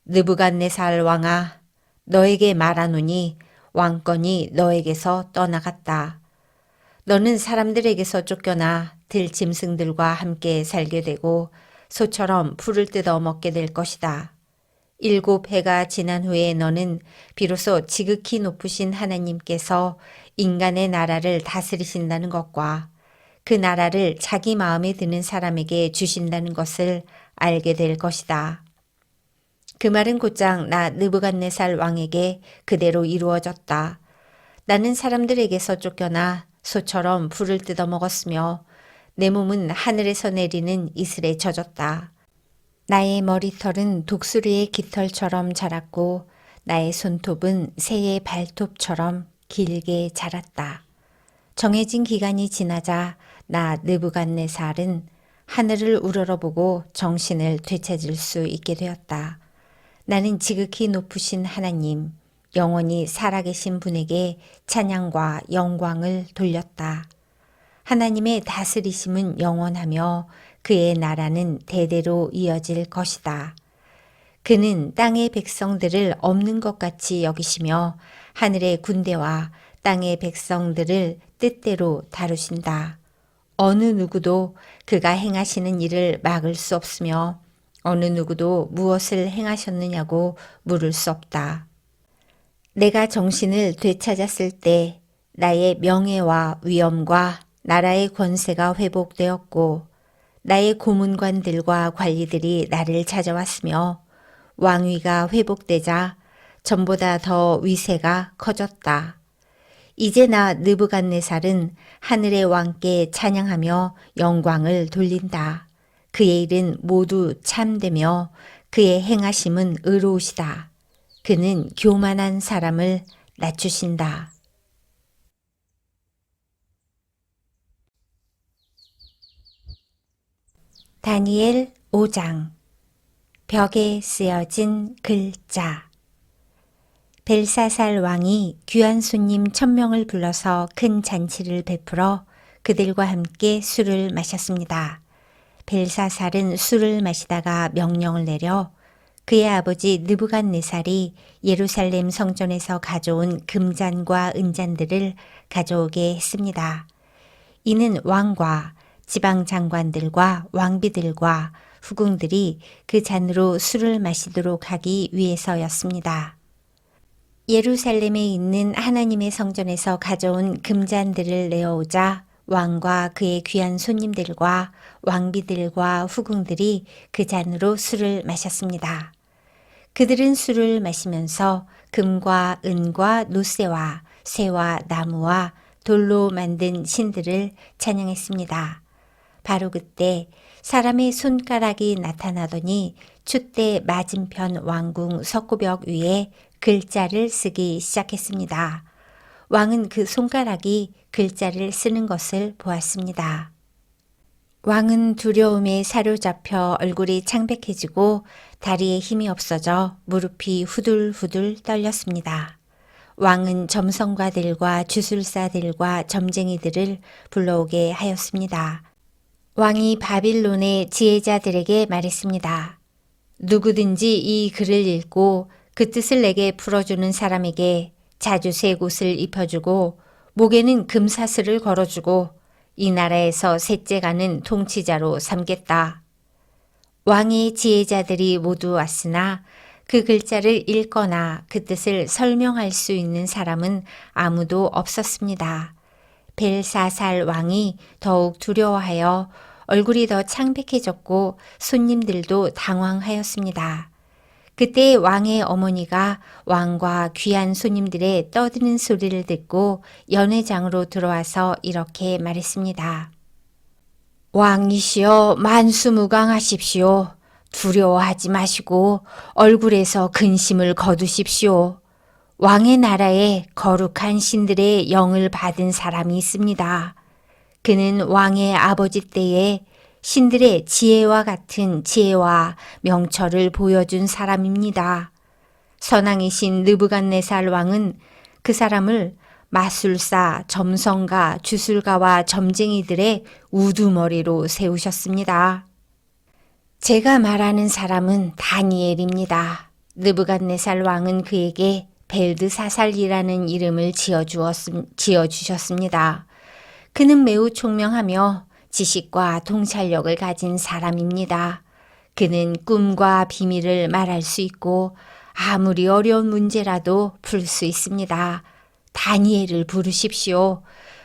느부갓네살 왕아, 너에게 말하노니 왕권이 너에게서 떠나갔다. 너는 사람들에게서 쫓겨나 들짐승들과 함께 살게 되고 소처럼 풀을 뜯어 먹게 될 것이다. 7해가 지난 후에 너는 비로소 지극히 높으신 하나님께서 인간의 나라를 다스리신다는 것과 그 나라를 자기 마음에 드는 사람에게 주신다는 것을 알게 될 것이다. 그 말은 곧장 나 느부갓네살 왕에게 그대로 이루어졌다. 나는 사람들에게서 쫓겨나 소처럼 풀을 뜯어 먹었으며 내 몸은 하늘에서 내리는 이슬에 젖었다. 나의 머리털은 독수리의 깃털처럼 자랐고 나의 손톱은 새의 발톱처럼 길게 자랐다. 정해진 기간이 지나자 나 느부갓네살은 하늘을 우러러보고 정신을 되찾을 수 있게 되었다. 나는 지극히 높으신 하나님, 영원히 살아계신 분에게 찬양과 영광을 돌렸다. 하나님의 다스리심은 영원하며 그의 나라는 대대로 이어질 것이다. 그는 땅의 백성들을 없는 것 같이 여기시며 하늘의 군대와 땅의 백성들을 뜻대로 다루신다. 어느 누구도 그가 행하시는 일을 막을 수 없으며 어느 누구도 무엇을 행하셨느냐고 물을 수 없다. 내가 정신을 되찾았을 때 나의 명예와 위엄과 나라의 권세가 회복되었고 나의 고문관들과 관리들이 나를 찾아왔으며 왕위가 회복되자 전보다 더 위세가 커졌다. 이제 나 느부갓네살은 하늘의 왕께 찬양하며 영광을 돌린다. 그의 일은 모두 참되며 그의 행하심은 의로우시다. 그는 교만한 사람을 낮추신다. 다니엘 5장. 벽에 쓰여진 글자. 벨사살 왕이 귀한 손님 1000명을 불러서 큰 잔치를 베풀어 그들과 함께 술을 마셨습니다. 벨사살은 술을 마시다가 명령을 내려 그의 아버지 느부갓네살이 예루살렘 성전에서 가져온 금잔과 은잔들을 가져오게 했습니다. 이는 왕과 지방 장관들과 왕비들과 후궁들이 그 잔으로 술을 마시도록 하기 위해서였습니다. 예루살렘에 있는 하나님의 성전에서 가져온 금잔들을 내어오자 왕과 그의 귀한 손님들과 왕비들과 후궁들이 그 잔으로 술을 마셨습니다. 그들은 술을 마시면서 금과 은과 노쇠와 쇠와 나무와 돌로 만든 신들을 찬양했습니다. 바로 그때 사람의 손가락이 나타나더니 촛대 맞은편 왕궁 석고벽 위에 글자를 쓰기 시작했습니다. 왕은 그 손가락이 글자를 쓰는 것을 보았습니다. 왕은 두려움에 사로잡혀 얼굴이 창백해지고 다리에 힘이 없어져 무릎이 후들후들 떨렸습니다. 왕은 점성가들과 주술사들과 점쟁이들을 불러오게 하였습니다. 왕이 바빌론의 지혜자들에게 말했습니다. 누구든지 이 글을 읽고 그 뜻을 내게 풀어주는 사람에게 자주 새 옷을 입혀주고 목에는 금사슬을 걸어주고 이 나라에서 셋째 가는 통치자로 삼겠다. 왕의 지혜자들이 모두 왔으나 그 글자를 읽거나 그 뜻을 설명할 수 있는 사람은 아무도 없었습니다. 벨사살 왕이 더욱 두려워하여 얼굴이 더 창백해졌고 손님들도 당황하였습니다. 그때 왕의 어머니가 왕과 귀한 손님들의 떠드는 소리를 듣고 연회장으로 들어와서 이렇게 말했습니다. 왕이시여 만수무강하십시오. 두려워하지 마시고 얼굴에서 근심을 거두십시오. 왕의 나라에 거룩한 신들의 영을 받은 사람이 있습니다. 그는 왕의 아버지 때에 신들의 지혜와 같은 지혜와 명철을 보여준 사람입니다. 선왕이신 느부갓네살 왕은 그 사람을 마술사, 점성가, 주술가와 점쟁이들의 우두머리로 세우셨습니다. 제가 말하는 사람은 다니엘입니다. 느부갓네살 왕은 그에게 벨드사살이라는 이름을 지어주셨습니다. 그는 매우 총명하며 지식과 통찰력을 가진 사람입니다. 그는 꿈과 비밀을 말할 수 있고 아무리 어려운 문제라도 풀 수 있습니다. 다니엘을 부르십시오.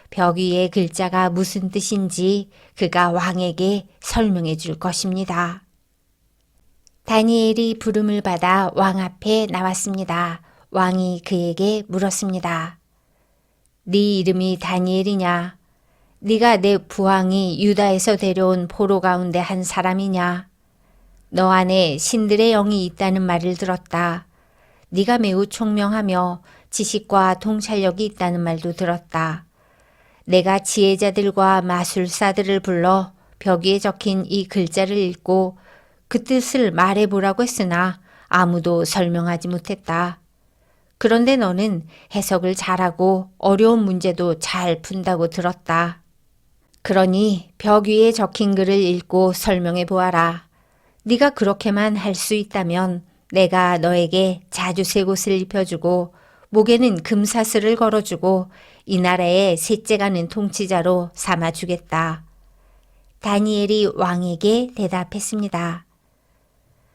벽 위의 글자가 무슨 뜻인지 그가 왕에게 설명해 줄 것입니다. 다니엘이 부름을 받아 왕 앞에 나왔습니다. 왕이 그에게 물었습니다. 네 이름이 다니엘이냐? 네가 내 부왕이 유다에서 데려온 포로 가운데 한 사람이냐? 너 안에 신들의 영이 있다는 말을 들었다. 네가 매우 총명하며 지식과 통찰력이 있다는 말도 들었다. 내가 지혜자들과 마술사들을 불러 벽 위에 적힌 이 글자를 읽고 그 뜻을 말해보라고 했으나 아무도 설명하지 못했다. 그런데 너는 해석을 잘하고 어려운 문제도 잘 푼다고 들었다. 그러니 벽 위에 적힌 글을 읽고 설명해 보아라. 네가 그렇게만 할 수 있다면 내가 너에게 자주색 옷을 입혀주고 목에는 금사슬을 걸어주고 이 나라의 셋째 가는 통치자로 삼아주겠다. 다니엘이 왕에게 대답했습니다.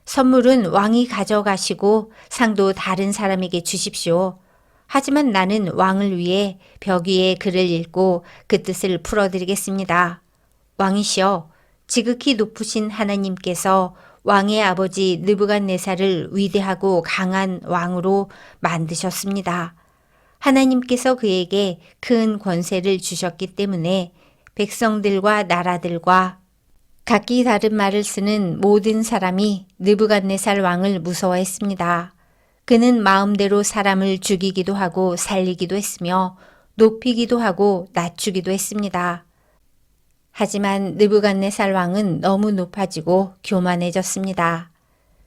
선물은 왕이 가져가시고 상도 다른 사람에게 주십시오. 하지만 나는 왕을 위해 벽 위에 글을 읽고 그 뜻을 풀어드리겠습니다. 왕이시여, 지극히 높으신 하나님께서 왕의 아버지 느부갓네살을 위대하고 강한 왕으로 만드셨습니다. 하나님께서 그에게 큰 권세를 주셨기 때문에 백성들과 나라들과 각기 다른 말을 쓰는 모든 사람이 느부갓네살 왕을 무서워했습니다. 그는 마음대로 사람을 죽이기도 하고 살리기도 했으며 높이기도 하고 낮추기도 했습니다. 하지만 느부갓네살 왕은 너무 높아지고 교만해졌습니다.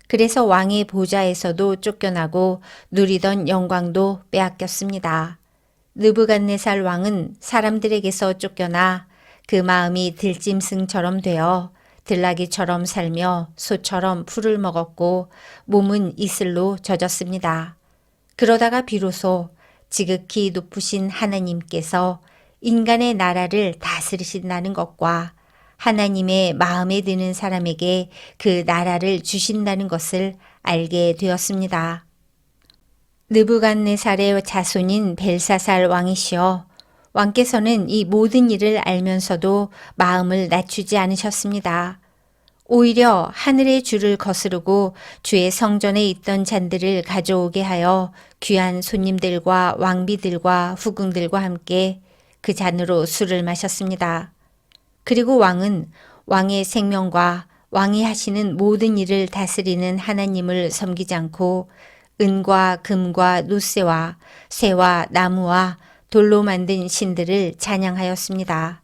그래서 왕의 보좌에서도 쫓겨나고 누리던 영광도 빼앗겼습니다. 느부갓네살 왕은 사람들에게서 쫓겨나 그 마음이 들짐승처럼 되어 들나귀처럼 살며 소처럼 풀을 먹었고 몸은 이슬로 젖었습니다. 그러다가 비로소 지극히 높으신 하나님께서 인간의 나라를 다스리신다는 것과 하나님의 마음에 드는 사람에게 그 나라를 주신다는 것을 알게 되었습니다. 느부갓네살의 자손인 벨사살 왕이시여, 왕께서는 이 모든 일을 알면서도 마음을 낮추지 않으셨습니다. 오히려 하늘의 주를 거스르고 주의 성전에 있던 잔들을 가져오게 하여 귀한 손님들과 왕비들과 후궁들과 함께 그 잔으로 술을 마셨습니다. 그리고 왕은 왕의 생명과 왕이 하시는 모든 일을 다스리는 하나님을 섬기지 않고 은과 금과 노쇠와 새와 나무와 돌로 만든 신들을 찬양하였습니다.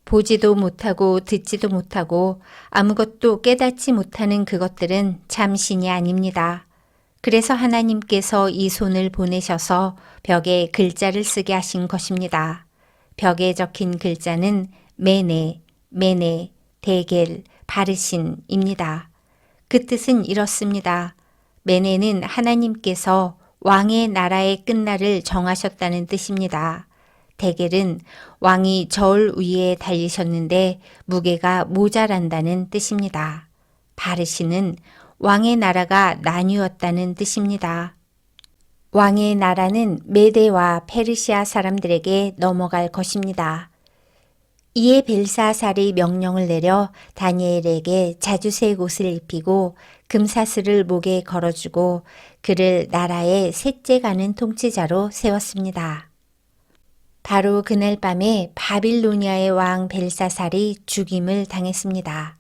보지도 못하고 듣지도 못하고 아무것도 깨닫지 못하는 그것들은 참 신이 아닙니다. 그래서 하나님께서 이 손을 보내셔서 벽에 글자를 쓰게 하신 것입니다. 벽에 적힌 글자는 메네, 메네, 데겔, 바르신입니다. 그 뜻은 이렇습니다. 메네는 하나님께서 왕의 나라의 끝날을 정하셨다는 뜻입니다. 데겔은 왕이 저울 위에 달리셨는데 무게가 모자란다는 뜻입니다. 바르신은 왕의 나라가 나뉘었다는 뜻입니다. 왕의 나라는 메대와 페르시아 사람들에게 넘어갈 것입니다. 이에 벨사살이 명령을 내려 다니엘에게 자주색 옷을 입히고 금사슬을 목에 걸어주고 그를 나라의 셋째 가는 통치자로 세웠습니다. 바로 그날 밤에 바빌로니아의 왕 벨사살이 죽임을 당했습니다.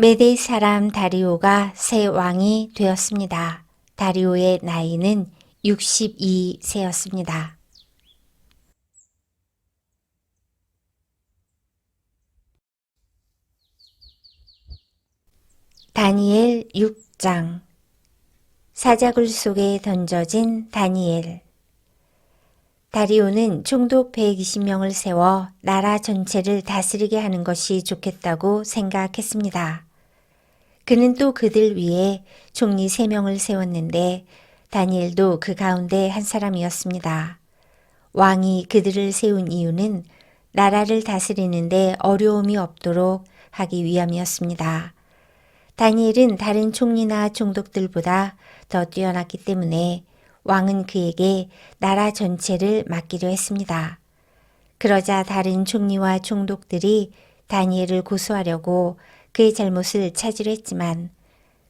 메대 사람 다리오가 새 왕이 되었습니다. 다리오의 나이는 62세였습니다. 다니엘 6장. 사자굴 속에 던져진 다니엘. 다리오는 총독 120명을 세워 나라 전체를 다스리게 하는 것이 좋겠다고 생각했습니다. 그는 또 그들 위에 총리 3명을 세웠는데 다니엘도 그 가운데 한 사람이었습니다. 왕이 그들을 세운 이유는 나라를 다스리는데 어려움이 없도록 하기 위함이었습니다. 다니엘은 다른 총리나 총독들보다 더 뛰어났기 때문에 왕은 그에게 나라 전체를 맡기려 했습니다. 그러자 다른 총리와 총독들이 다니엘을 고소하려고 그의 잘못을 찾으려 했지만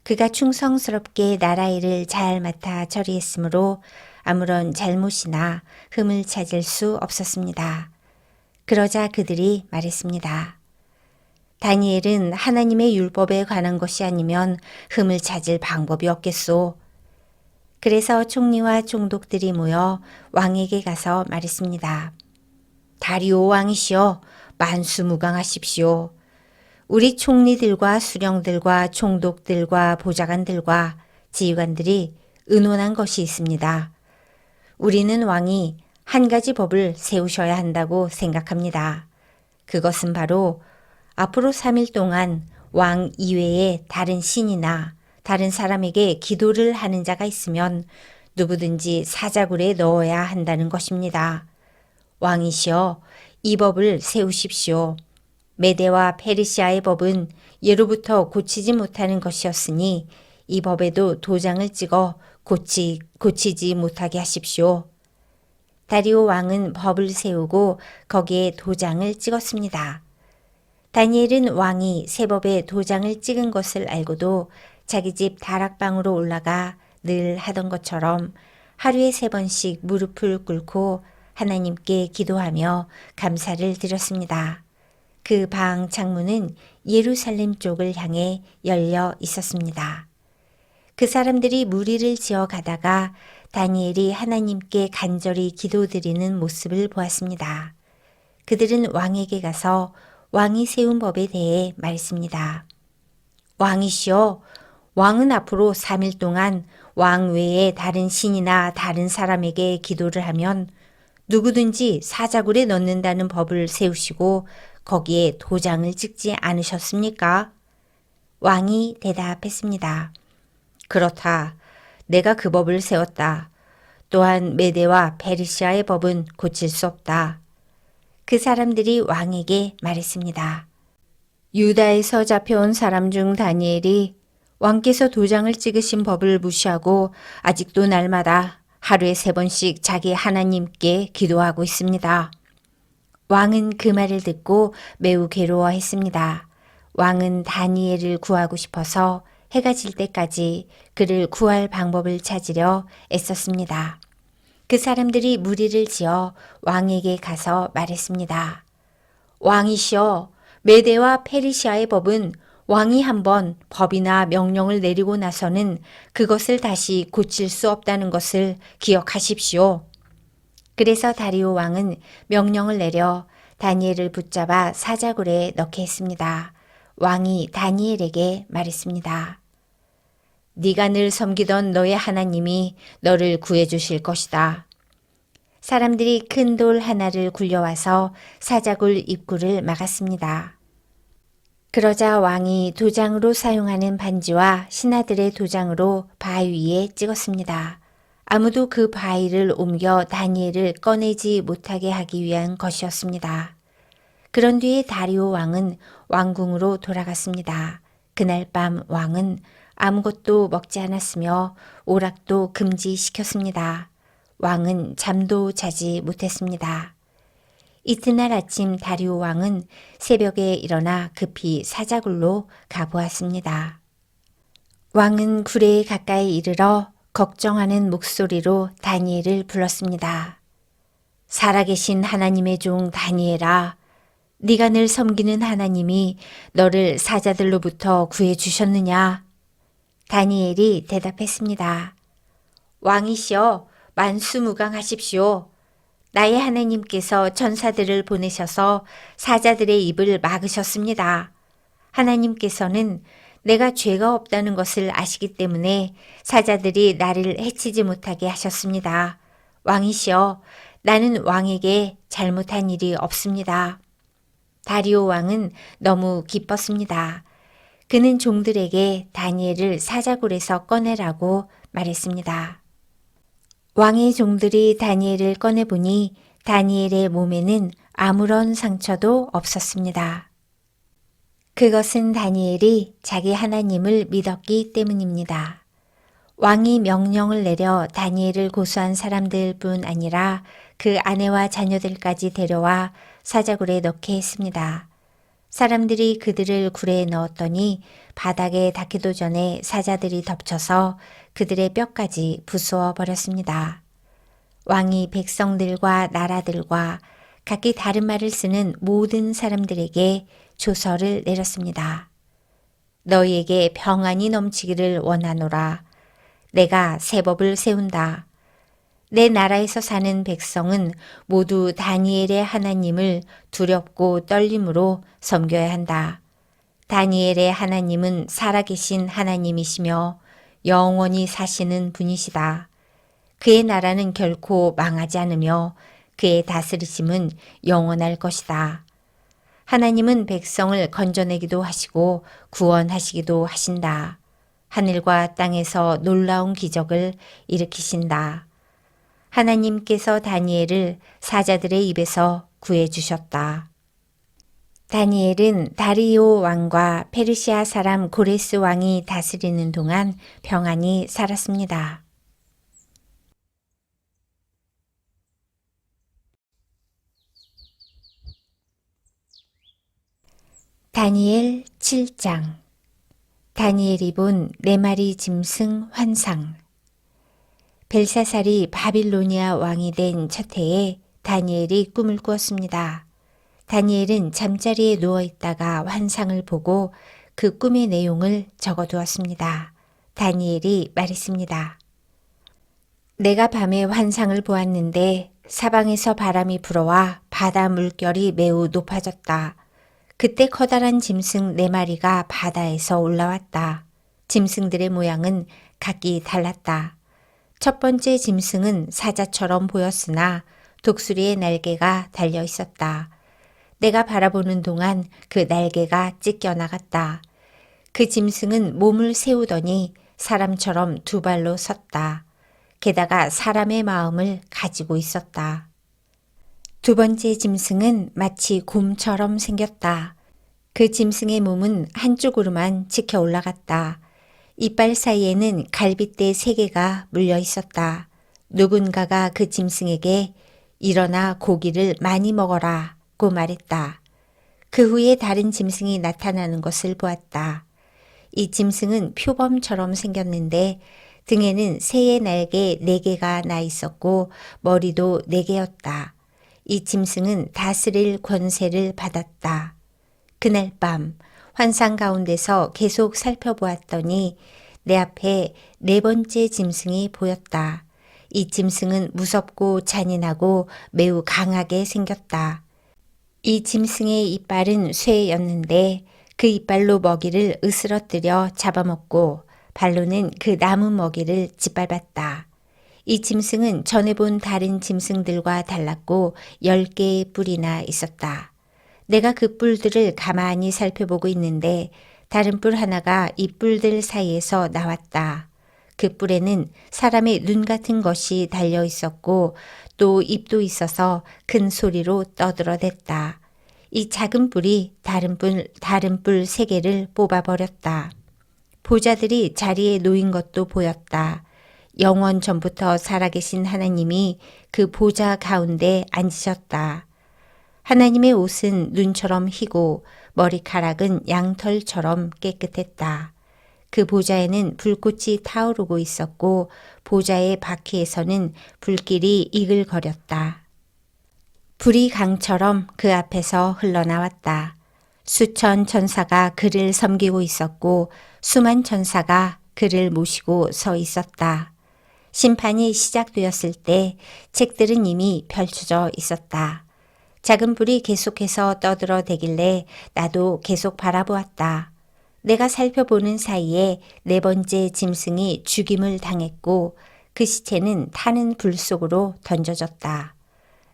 그가 충성스럽게 나라 일을 잘 맡아 처리했으므로 아무런 잘못이나 흠을 찾을 수 없었습니다. 그러자 그들이 말했습니다. 다니엘은 하나님의 율법에 관한 것이 아니면 흠을 찾을 방법이 없겠소. 그래서 총리와 총독들이 모여 왕에게 가서 말했습니다. 다리오 왕이시여, 만수무강하십시오. 우리 총리들과 수령들과 총독들과 보좌관들과 지휘관들이 의논한 것이 있습니다. 우리는 왕이 한 가지 법을 세우셔야 한다고 생각합니다. 그것은 바로 앞으로 3일 동안 왕 이외에 다른 신이나 다른 사람에게 기도를 하는 자가 있으면 누구든지 사자굴에 넣어야 한다는 것입니다. 왕이시여, 이 법을 세우십시오. 메대와 페르시아의 법은 예로부터 고치지 못하는 것이었으니 이 법에도 도장을 찍어 고치지 못하게 하십시오. 다리오 왕은 법을 세우고 거기에 도장을 찍었습니다. 다니엘은 왕이 새 법에 도장을 찍은 것을 알고도 자기 집 다락방으로 올라가 늘 하던 것처럼 하루에 3번씩 무릎을 꿇고 하나님께 기도하며 감사를 드렸습니다. 그 방 창문은 예루살렘 쪽을 향해 열려 있었습니다. 그 사람들이 무리를 지어 가다가 다니엘이 하나님께 간절히 기도드리는 모습을 보았습니다. 그들은 왕에게 가서 왕이 세운 법에 대해 말했습니다. 왕이시여, 왕은 앞으로 3일 동안 왕 외에 다른 신이나 다른 사람에게 기도를 하면 누구든지 사자굴에 넣는다는 법을 세우시고 거기에 도장을 찍지 않으셨습니까? 왕이 대답했습니다. 그렇다. 내가 그 법을 세웠다. 또한 메대와 페르시아의 법은 고칠 수 없다. 그 사람들이 왕에게 말했습니다. 유다에서 잡혀온 사람 중 다니엘이 왕께서 도장을 찍으신 법을 무시하고 아직도 날마다 하루에 3번씩 자기 하나님께 기도하고 있습니다. 왕은 그 말을 듣고 매우 괴로워했습니다. 왕은 다니엘을 구하고 싶어서 해가 질 때까지 그를 구할 방법을 찾으려 애썼습니다. 그 사람들이 무리를 지어 왕에게 가서 말했습니다. 왕이시여, 메대와 페르시아의 법은 왕이 한번 법이나 명령을 내리고 나서는 그것을 다시 고칠 수 없다는 것을 기억하십시오. 그래서 다리오 왕은 명령을 내려 다니엘을 붙잡아 사자굴에 넣게 했습니다. 왕이 다니엘에게 말했습니다. 네가 늘 섬기던 너의 하나님이 너를 구해주실 것이다. 사람들이 큰 돌 하나를 굴려와서 사자굴 입구를 막았습니다. 그러자 왕이 도장으로 사용하는 반지와 신하들의 도장으로 바위 위에 찍었습니다. 아무도 그 바위를 옮겨 다니엘을 꺼내지 못하게 하기 위한 것이었습니다. 그런 뒤에 다리오 왕은 왕궁으로 돌아갔습니다. 그날 밤 왕은 아무것도 먹지 않았으며 오락도 금지시켰습니다. 왕은 잠도 자지 못했습니다. 이튿날 아침 다리오 왕은 새벽에 일어나 급히 사자굴로 가보았습니다. 왕은 굴에 가까이 이르러 걱정하는 목소리로 다니엘을 불렀습니다. 살아계신 하나님의 종 다니엘아, 네가 늘 섬기는 하나님이 너를 사자들로부터 구해 주셨느냐? 다니엘이 대답했습니다. 왕이시여, 만수무강하십시오. 나의 하나님께서 전사들을 보내셔서 사자들의 입을 막으셨습니다. 하나님께서는 내가 죄가 없다는 것을 아시기 때문에 사자들이 나를 해치지 못하게 하셨습니다. 왕이시여, 나는 왕에게 잘못한 일이 없습니다. 다리오 왕은 너무 기뻤습니다. 그는 종들에게 다니엘을 사자굴에서 꺼내라고 말했습니다. 왕의 종들이 다니엘을 꺼내보니 다니엘의 몸에는 아무런 상처도 없었습니다. 그것은 다니엘이 자기 하나님을 믿었기 때문입니다. 왕이 명령을 내려 다니엘을 고소한 사람들뿐 아니라 그 아내와 자녀들까지 데려와 사자굴에 넣게 했습니다. 사람들이 그들을 굴에 넣었더니 바닥에 닿기도 전에 사자들이 덮쳐서 그들의 뼈까지 부수어 버렸습니다. 왕이 백성들과 나라들과 각기 다른 말을 쓰는 모든 사람들에게 조서를 내렸습니다. 너희에게 평안이 넘치기를 원하노라. 내가 새 법을 세운다. 내 나라에서 사는 백성은 모두 다니엘의 하나님을 두렵고 떨림으로 섬겨야 한다. 다니엘의 하나님은 살아계신 하나님이시며 영원히 사시는 분이시다. 그의 나라는 결코 망하지 않으며 그의 다스리심은 영원할 것이다. 하나님은 백성을 건져내기도 하시고 구원하시기도 하신다. 하늘과 땅에서 놀라운 기적을 일으키신다. 하나님께서 다니엘을 사자들의 입에서 구해주셨다. 다니엘은 다리오 왕과 페르시아 사람 고레스 왕이 다스리는 동안 평안히 살았습니다. 다니엘 7장. 다니엘이 본 4마리 짐승 환상. 벨사살이 바빌로니아 왕이 된 첫 해에 다니엘이 꿈을 꾸었습니다. 다니엘은 잠자리에 누워있다가 환상을 보고 그 꿈의 내용을 적어두었습니다. 다니엘이 말했습니다. 내가 밤에 환상을 보았는데 사방에서 바람이 불어와 바다 물결이 매우 높아졌다. 그때 커다란 짐승 4마리가 바다에서 올라왔다. 짐승들의 모양은 각기 달랐다. 첫 번째 짐승은 사자처럼 보였으나 독수리의 날개가 달려 있었다. 내가 바라보는 동안 그 날개가 찢겨나갔다. 그 짐승은 몸을 세우더니 사람처럼 2발로 섰다. 게다가 사람의 마음을 가지고 있었다. 두 번째 짐승은 마치 곰처럼 생겼다. 그 짐승의 몸은 한쪽으로만 치켜 올라갔다. 이빨 사이에는 갈빗대 3개가 물려 있었다. 누군가가 그 짐승에게 일어나 고기를 많이 먹어라 고 말했다. 그 후에 다른 짐승이 나타나는 것을 보았다. 이 짐승은 표범처럼 생겼는데 등에는 새의 날개 4개가 나 있었고 머리도 4개였다. 이 짐승은 다스릴 권세를 받았다. 그날 밤 환상 가운데서 계속 살펴보았더니 내 앞에 4번째 짐승이 보였다. 이 짐승은 무섭고 잔인하고 매우 강하게 생겼다. 이 짐승의 이빨은 쇠였는데 그 이빨로 먹이를 으스러뜨려 잡아먹고 발로는 그 남은 먹이를 짓밟았다. 이 짐승은 전에 본 다른 짐승들과 달랐고 10개의 뿔이나 있었다. 내가 그 뿔들을 가만히 살펴보고 있는데 다른 뿔 하나가 이 뿔들 사이에서 나왔다. 그 뿔에는 사람의 눈 같은 것이 달려 있었고 또 입도 있어서 큰 소리로 떠들어댔다. 이 작은 뿔이 다른 뿔 3개를 뽑아버렸다. 보좌들이 자리에 놓인 것도 보였다. 영원 전부터 살아계신 하나님이 그 보좌 가운데 앉으셨다. 하나님의 옷은 눈처럼 희고 머리카락은 양털처럼 깨끗했다. 그 보좌에는 불꽃이 타오르고 있었고 보좌의 바퀴에서는 불길이 이글거렸다. 불이 강처럼 그 앞에서 흘러나왔다. 수천 천사가 그를 섬기고 있었고 수만 천사가 그를 모시고 서 있었다. 심판이 시작되었을 때 책들은 이미 펼쳐져 있었다. 작은 불이 계속해서 떠들어대길래 나도 계속 바라보았다. 내가 살펴보는 사이에 네 번째 짐승이 죽임을 당했고 그 시체는 타는 불 속으로 던져졌다.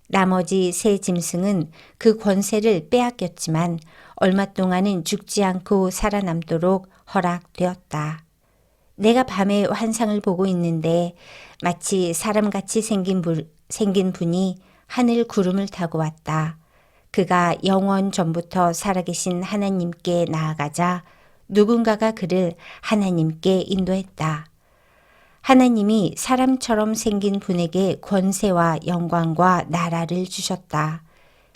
나머지 세 짐승은 그 권세를 빼앗겼지만 얼마 동안은 죽지 않고 살아남도록 허락되었다. 내가 밤에 환상을 보고 있는데 마치 사람같이 생긴 분이 하늘 구름을 타고 왔다. 그가 영원 전부터 살아계신 하나님께 나아가자 누군가가 그를 하나님께 인도했다. 하나님이 사람처럼 생긴 분에게 권세와 영광과 나라를 주셨다.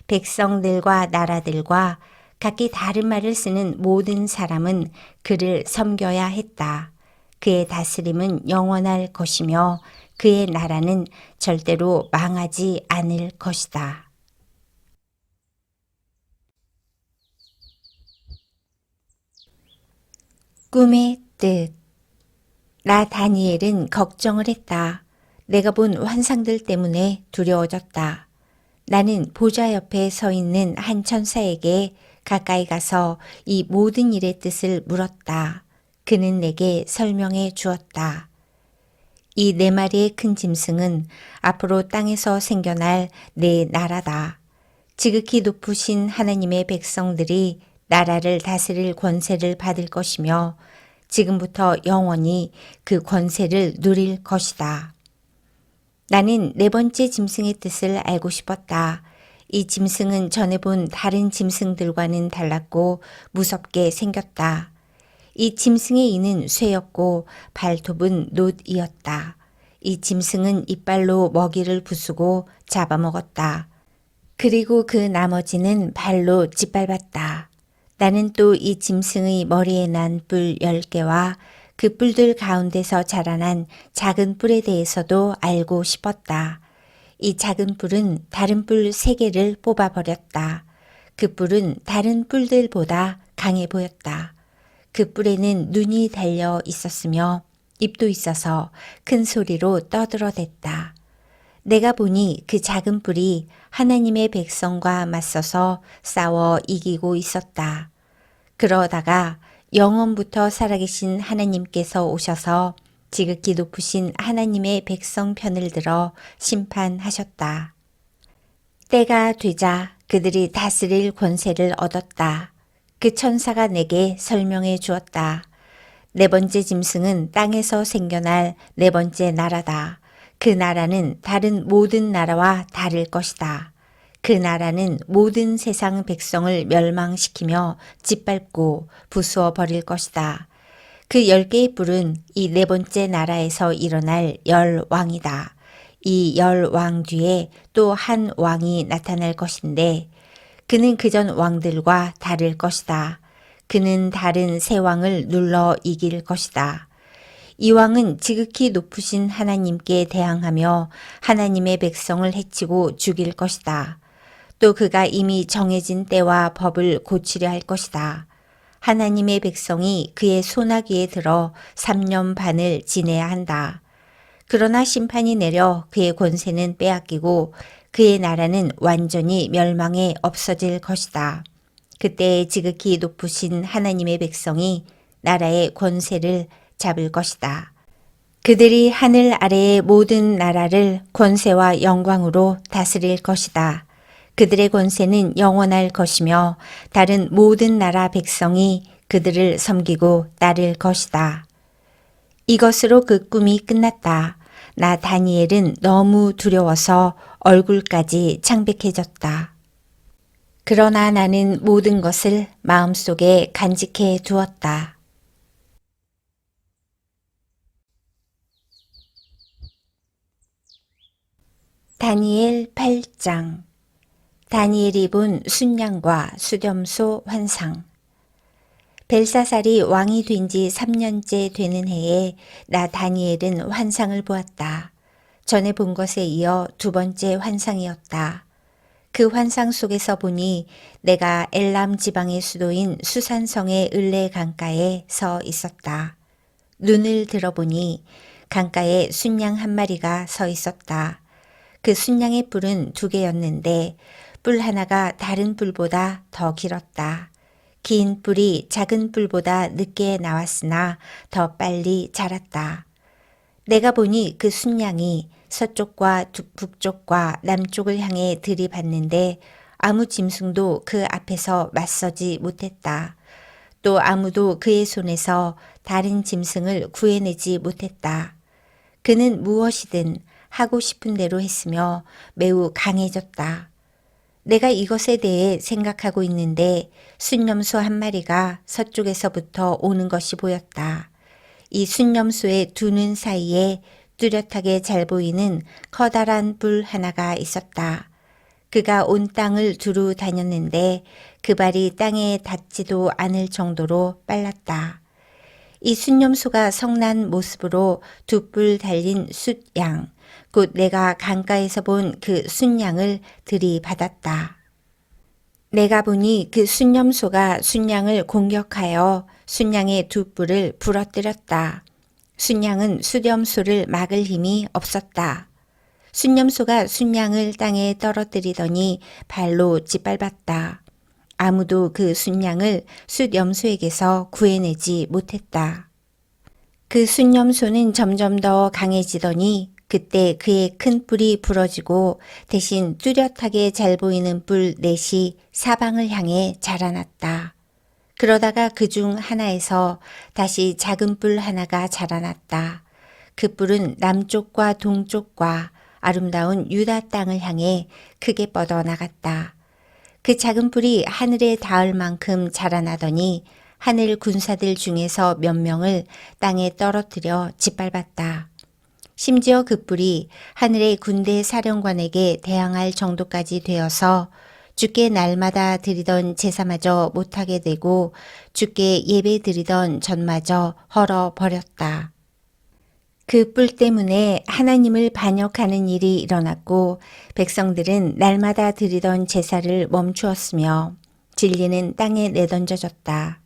백성들과 나라들과 각기 다른 말을 쓰는 모든 사람은 그를 섬겨야 했다. 그의 다스림은 영원할 것이며 그의 나라는 절대로 망하지 않을 것이다. 꿈의 뜻. 나 다니엘은 걱정을 했다. 내가 본 환상들 때문에 두려워졌다. 나는 보좌 옆에 서 있는 한 천사에게 가까이 가서 이 모든 일의 뜻을 물었다. 그는 내게 설명해 주었다. 이 네 마리의 큰 짐승은 앞으로 땅에서 생겨날 네 나라다. 지극히 높으신 하나님의 백성들이 나라를 다스릴 권세를 받을 것이며 지금부터 영원히 그 권세를 누릴 것이다. 나는 네 번째 짐승의 뜻을 알고 싶었다. 이 짐승은 전에 본 다른 짐승들과는 달랐고 무섭게 생겼다. 이 짐승의 이는 쇠였고 발톱은 놋이었다. 이 짐승은 이빨로 먹이를 부수고 잡아먹었다. 그리고 그 나머지는 발로 짓밟았다. 나는 또 이 짐승의 머리에 난 뿔 10개와 그 뿔들 가운데서 자라난 작은 뿔에 대해서도 알고 싶었다. 이 작은 뿔은 다른 뿔 3개를 뽑아버렸다. 그 뿔은 다른 뿔들보다 강해 보였다. 그 뿔에는 눈이 달려 있었으며 입도 있어서 큰 소리로 떠들어댔다. 내가 보니 그 작은 뿔이 하나님의 백성과 맞서서 싸워 이기고 있었다. 그러다가 영원부터 살아계신 하나님께서 오셔서 지극히 높으신 하나님의 백성 편을 들어 심판하셨다. 때가 되자 그들이 다스릴 권세를 얻었다. 그 천사가 내게 설명해 주었다. 네 번째 짐승은 땅에서 생겨날 네 번째 나라다. 그 나라는 다른 모든 나라와 다를 것이다. 그 나라는 모든 세상 백성을 멸망시키며 짓밟고 부수어 버릴 것이다. 그 10개의 뿔은 이 네 번째 나라에서 일어날 10왕이다. 이 10왕 뒤에 또 한 왕이 나타날 것인데 그는 그전 왕들과 다를 것이다. 그는 다른 세 왕을 눌러 이길 것이다. 이 왕은 지극히 높으신 하나님께 대항하며 하나님의 백성을 해치고 죽일 것이다. 또 그가 이미 정해진 때와 법을 고치려 할 것이다. 하나님의 백성이 그의 소나기에 들어 3년 반을 지내야 한다. 그러나 심판이 내려 그의 권세는 빼앗기고 그의 나라는 완전히 멸망해 없어질 것이다. 그때 지극히 높으신 하나님의 백성이 나라의 권세를 잡을 것이다. 그들이 하늘 아래의 모든 나라를 권세와 영광으로 다스릴 것이다. 그들의 권세는 영원할 것이며 다른 모든 나라 백성이 그들을 섬기고 따를 것이다. 이것으로 그 꿈이 끝났다. 나 다니엘은 너무 두려워서 얼굴까지 창백해졌다. 그러나 나는 모든 것을 마음속에 간직해 두었다. 다니엘 8장. 다니엘이 본 순양과 수렴소 환상. 벨사살이 왕이 된 지 3년째 되는 해에 나 다니엘은 환상을 보았다. 전에 본 것에 이어 두 번째 환상이었다. 그 환상 속에서 보니 내가 엘람 지방의 수도인 수산성의 을레 강가에 서 있었다. 눈을 들어보니 강가에 순양 한 마리가 서 있었다. 그 순양의 뿔은 2개였는데 뿔 하나가 다른 뿔보다 더 길었다. 긴 뿔이 작은 뿔보다 늦게 나왔으나 더 빨리 자랐다. 내가 보니 그 순양이 서쪽과 북쪽과 남쪽을 향해 들이받는데 아무 짐승도 그 앞에서 맞서지 못했다. 또 아무도 그의 손에서 다른 짐승을 구해내지 못했다. 그는 무엇이든 하고 싶은 대로 했으며 매우 강해졌다. 내가 이것에 대해 생각하고 있는데 순념소 한 마리가 서쪽에서부터 오는 것이 보였다. 이 순념소의 2눈 사이에 뚜렷하게 잘 보이는 커다란 뿔 하나가 있었다. 그가 온 땅을 두루 다녔는데 그 발이 땅에 닿지도 않을 정도로 빨랐다. 이 순념소가 성난 모습으로 2뿔 달린 숫양, 곧 내가 강가에서 본 그 순양을 들이받았다. 내가 보니 그 순념소가 순양을 공격하여 순양의 2뿔을 부러뜨렸다. 순양은 수렴소를 막을 힘이 없었다. 순념소가 순양을 땅에 떨어뜨리더니 발로 짓밟았다. 아무도 그 순양을 숫염소에게서 구해내지 못했다. 그 순념소는 점점 더 강해지더니 그때 그의 큰 뿔이 부러지고 대신 뚜렷하게 잘 보이는 뿔 넷이 사방을 향해 자라났다. 그러다가 그중 하나에서 다시 작은 뿔 하나가 자라났다. 그 뿔은 남쪽과 동쪽과 아름다운 유다 땅을 향해 크게 뻗어나갔다. 그 작은 뿔이 하늘에 닿을 만큼 자라나더니 하늘 군사들 중에서 몇 명을 땅에 떨어뜨려 짓밟았다. 심지어 그 뿔이 하늘의 군대 사령관에게 대항할 정도까지 되어서 주께 날마다 드리던 제사마저 못하게 되고 주께 예배 드리던 전마저 헐어버렸다. 그 뿔 때문에 하나님을 반역하는 일이 일어났고 백성들은 날마다 드리던 제사를 멈추었으며 진리는 땅에 내던져졌다.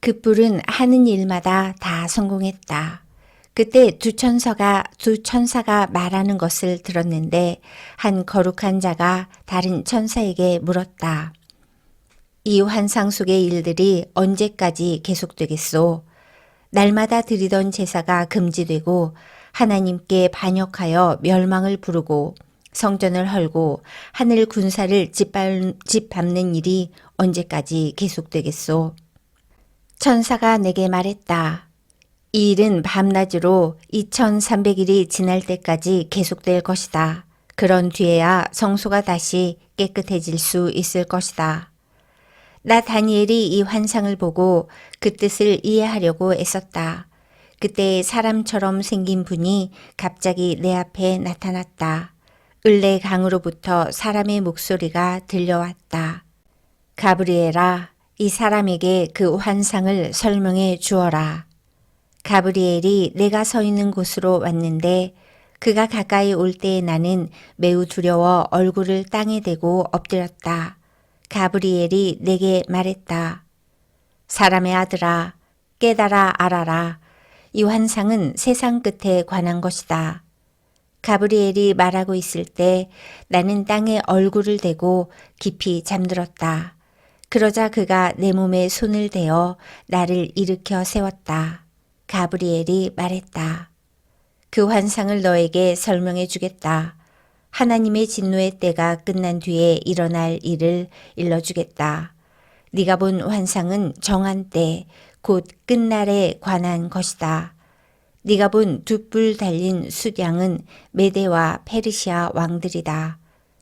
그 뿔은 하는 일마다 다 성공했다. 그때 두 천사가 말하는 것을 들었는데 한 거룩한 자가 다른 천사에게 물었다. 이 환상 속의 일들이 언제까지 계속되겠소? 날마다 드리던 제사가 금지되고 하나님께 반역하여 멸망을 부르고 성전을 헐고 하늘 군사를 짓밟는 일이 언제까지 계속되겠소? 천사가 내게 말했다. 이 일은 밤낮으로 2300일이 지날 때까지 계속될 것이다. 그런 뒤에야 성소가 다시 깨끗해질 수 있을 것이다. 나 다니엘이 이 환상을 보고 그 뜻을 이해하려고 애썼다. 그때 사람처럼 생긴 분이 갑자기 내 앞에 나타났다. 을레 강으로부터 사람의 목소리가 들려왔다. 가브리엘아, 이 사람에게 그 환상을 설명해 주어라. 가브리엘이 내가 서 있는 곳으로 왔는데 그가 가까이 올 때에 나는 매우 두려워 얼굴을 땅에 대고 엎드렸다. 가브리엘이 내게 말했다. 사람의 아들아, 깨달아 알아라. 이 환상은 세상 끝에 관한 것이다. 가브리엘이 말하고 있을 때 나는 땅에 얼굴을 대고 깊이 잠들었다. 그러자 그가 내 몸에 손을 대어 나를 일으켜 세웠다. 가브리엘이 말했다. 그 환상을 너에게 설명해 주겠다. 하나님의 진노의 때가 끝난 뒤에 일어날 일을 일러주겠다. 네가 본 환상은 정한 때, 곧 끝날에 관한 것이다. 네가 본 2뿔 달린 숫양은 메대와 페르시아 왕들이다.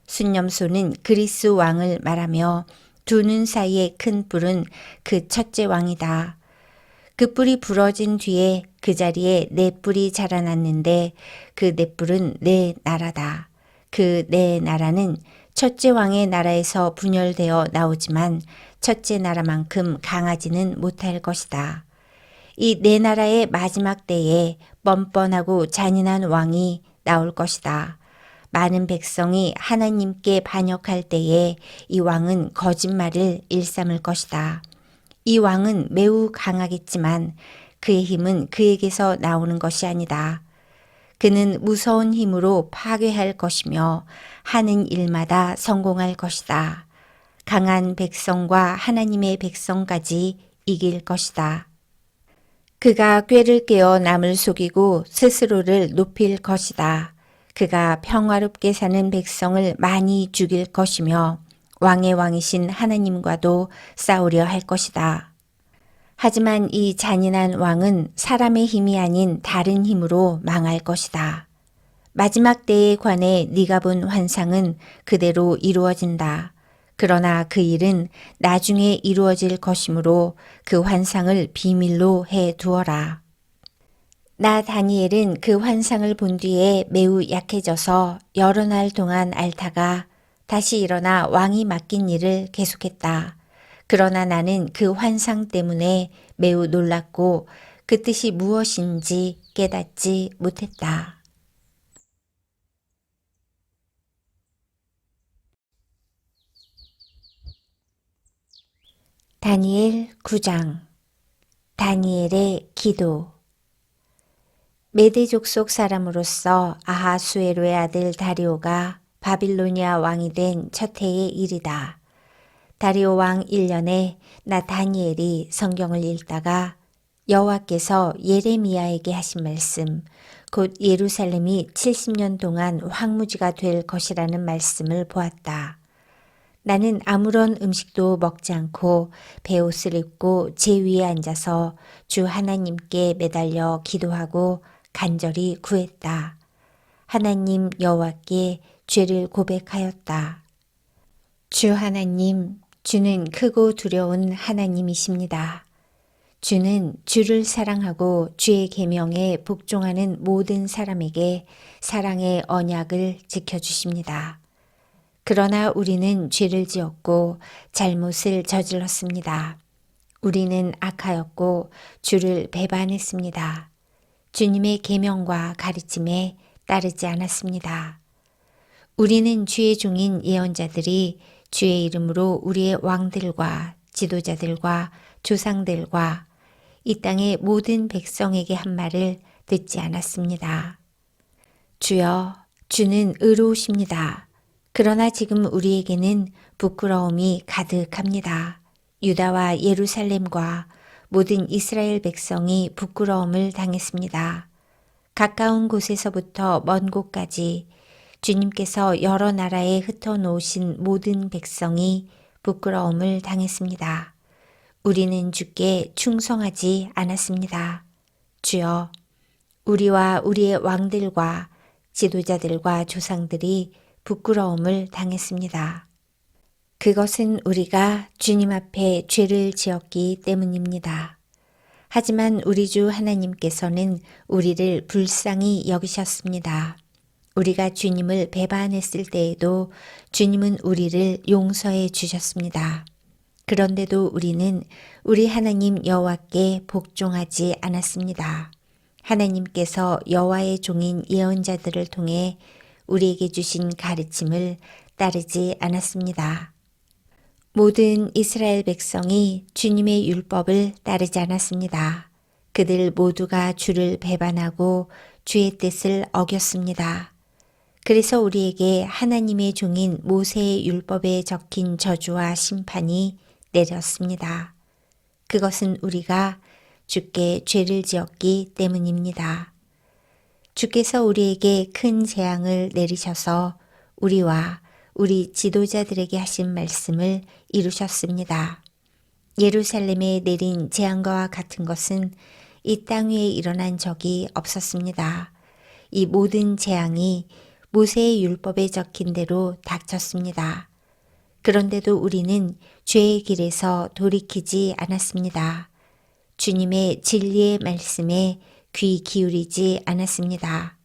순념소는 그리스 왕을 말하며 2눈 사이의 큰 뿔은 그 첫째 왕이다. 그 뿔이 부러진 뒤에 그 자리에 4뿔이 자라났는데 그 4뿔은 내 나라다. 그 내 나라는 첫째 왕의 나라에서 분열되어 나오지만 첫째 나라만큼 강하지는 못할 것이다. 이 내 나라의 마지막 때에 뻔뻔하고 잔인한 왕이 나올 것이다. 많은 백성이 하나님께 반역할 때에 이 왕은 거짓말을 일삼을 것이다. 이 왕은 매우 강하겠지만 그의 힘은 그에게서 나오는 것이 아니다. 그는 무서운 힘으로 파괴할 것이며 하는 일마다 성공할 것이다. 강한 백성과 하나님의 백성까지 이길 것이다. 그가 꾀를 깨어 남을 속이고 스스로를 높일 것이다. 그가 평화롭게 사는 백성을 많이 죽일 것이며 왕의 왕이신 하나님과도 싸우려 할 것이다. 하지만 이 잔인한 왕은 사람의 힘이 아닌 다른 힘으로 망할 것이다. 마지막 때에 관해 네가 본 환상은 그대로 이루어진다. 그러나 그 일은 나중에 이루어질 것이므로 그 환상을 비밀로 해 두어라. 나 다니엘은 그 환상을 본 뒤에 매우 약해져서 여러 날 동안 앓다가 다시 일어나 왕이 맡긴 일을 계속했다. 그러나 나는 그 환상 때문에 매우 놀랐고 그 뜻이 무엇인지 깨닫지 못했다. 다니엘 9장. 다니엘의 기도. 메대 족속 사람으로서 아하수에로의 아들 다리오가 바빌로니아 왕이 된 첫 해의 일이다. 다리오 왕 1년에 나 다니엘이 성경을 읽다가 여호와께서 예레미야에게 하신 말씀, 곧 예루살렘이 70년 동안 황무지가 될 것이라는 말씀을 보았다. 나는 아무런 음식도 먹지 않고 베옷을 입고 제 위에 앉아서 주 하나님께 매달려 기도하고 간절히 구했다. 하나님 여호와께 죄를 고백하였다. 주 하나님, 주는 크고 두려운 하나님이십니다. 주는 주를 사랑하고 주의 계명에 복종하는 모든 사람에게 사랑의 언약을 지켜주십니다. 그러나 우리는 죄를 지었고 잘못을 저질렀습니다. 우리는 악하였고 주를 배반했습니다. 주님의 계명과 가르침에 따르지 않았습니다. 우리는 주의 종인 예언자들이 주의 이름으로 우리의 왕들과 지도자들과 조상들과 이 땅의 모든 백성에게 한 말을 듣지 않았습니다. 주여, 주는 의로우십니다. 그러나 지금 우리에게는 부끄러움이 가득합니다. 유다와 예루살렘과 모든 이스라엘 백성이 부끄러움을 당했습니다. 가까운 곳에서부터 먼 곳까지 주님께서 여러 나라에 흩어놓으신 모든 백성이 부끄러움을 당했습니다. 우리는 주께 충성하지 않았습니다. 주여, 우리와 우리의 왕들과 지도자들과 조상들이 부끄러움을 당했습니다. 그것은 우리가 주님 앞에 죄를 지었기 때문입니다. 하지만 우리 주 하나님께서는 우리를 불쌍히 여기셨습니다. 우리가 주님을 배반했을 때에도 주님은 우리를 용서해 주셨습니다. 그런데도 우리는 우리 하나님 여호와께 복종하지 않았습니다. 하나님께서 여호와의 종인 예언자들을 통해 우리에게 주신 가르침을 따르지 않았습니다. 모든 이스라엘 백성이 주님의 율법을 따르지 않았습니다. 그들 모두가 주를 배반하고 주의 뜻을 어겼습니다. 그래서 우리에게 하나님의 종인 모세의 율법에 적힌 저주와 심판이 내렸습니다. 그것은 우리가 주께 죄를 지었기 때문입니다. 주께서 우리에게 큰 재앙을 내리셔서 우리와 우리 지도자들에게 하신 말씀을 이루셨습니다. 예루살렘에 내린 재앙과 같은 것은 이 땅 위에 일어난 적이 없었습니다. 이 모든 재앙이 모세의 율법에 적힌 대로 닥쳤습니다. 그런데도 우리는 죄의 길에서 돌이키지 않았습니다. 주님의 진리의 말씀에 귀 기울이지 않았습니다.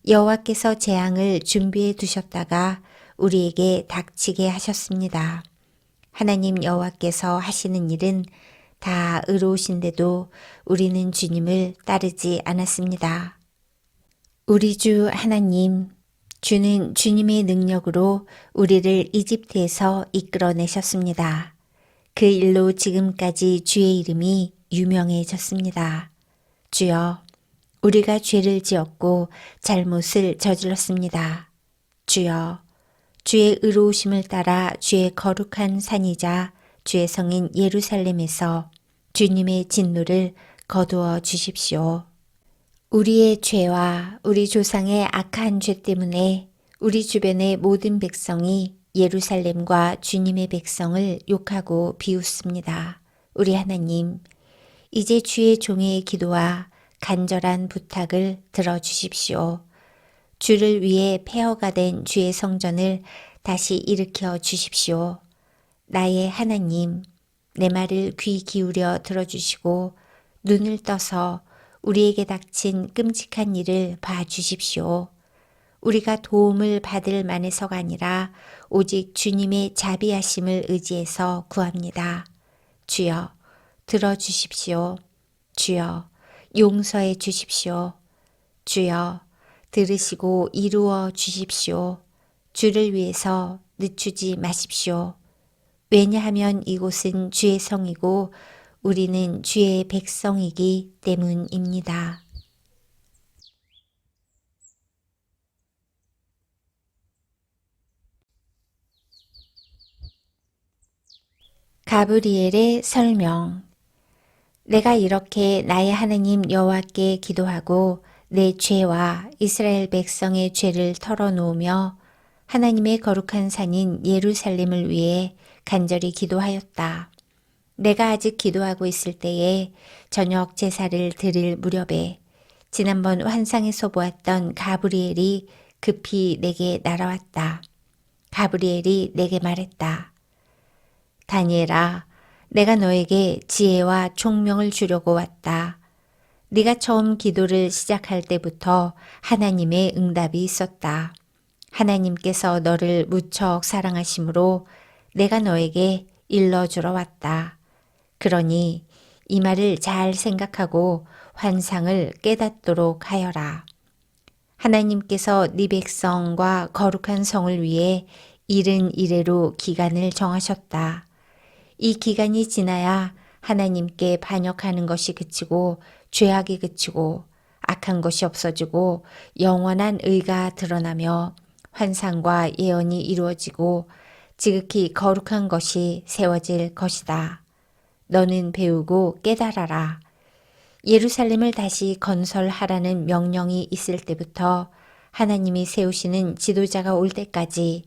여호와께서 재앙을 준비해 두셨다가 우리에게 닥치게 하셨습니다. 하나님 여호와께서 하시는 일은 다 의로우신데도 우리는 주님을 따르지 않았습니다. 우리 주 하나님, 주는 주님의 능력으로 우리를 이집트에서 이끌어내셨습니다. 그 일로 지금까지 주의 이름이 유명해졌습니다. 주여, 우리가 죄를 지었고 잘못을 저질렀습니다. 주여, 주의 의로우심을 따라 주의 거룩한 산이자 주의 성인 예루살렘에서 주님의 진노를 거두어 주십시오. 우리의 죄와 우리 조상의 악한 죄 때문에 우리 주변의 모든 백성이 예루살렘과 주님의 백성을 욕하고 비웃습니다. 우리 하나님, 이제 주의 종의 기도와 간절한 부탁을 들어주십시오. 주를 위해 폐허가 된 주의 성전을 다시 일으켜 주십시오. 나의 하나님, 내 말을 귀 기울여 들어주시고 눈을 떠서 우리에게 닥친 끔찍한 일을 봐주십시오. 우리가 도움을 받을 만해서가 아니라 오직 주님의 자비하심을 의지해서 구합니다. 주여, 들어주십시오. 주여, 용서해 주십시오. 주여, 들으시고 이루어 주십시오. 주를 위해서 늦추지 마십시오. 왜냐하면 이곳은 주의 성이고 우리는 주의 백성이기 때문입니다. 가브리엘의 설명. 내가 이렇게 나의 하나님 여호와께 기도하고 내 죄와 이스라엘 백성의 죄를 털어놓으며 하나님의 거룩한 산인 예루살렘을 위해 간절히 기도하였다. 내가 아직 기도하고 있을 때에 저녁 제사를 드릴 무렵에 지난번 환상에서 보았던 가브리엘이 급히 내게 날아왔다. 가브리엘이 내게 말했다. 다니엘아, 내가 너에게 지혜와 총명을 주려고 왔다. 네가 처음 기도를 시작할 때부터 하나님의 응답이 있었다. 하나님께서 너를 무척 사랑하심으로 내가 너에게 일러주러 왔다. 그러니 이 말을 잘 생각하고 환상을 깨닫도록 하여라. 하나님께서 네 백성과 거룩한 성을 위해 70일의로 기간을 정하셨다. 이 기간이 지나야 하나님께 반역하는 것이 그치고 죄악이 그치고 악한 것이 없어지고 영원한 의가 드러나며 환상과 예언이 이루어지고 지극히 거룩한 것이 세워질 것이다. 너는 배우고 깨달아라. 예루살렘을 다시 건설하라는 명령이 있을 때부터 하나님이 세우시는 지도자가 올 때까지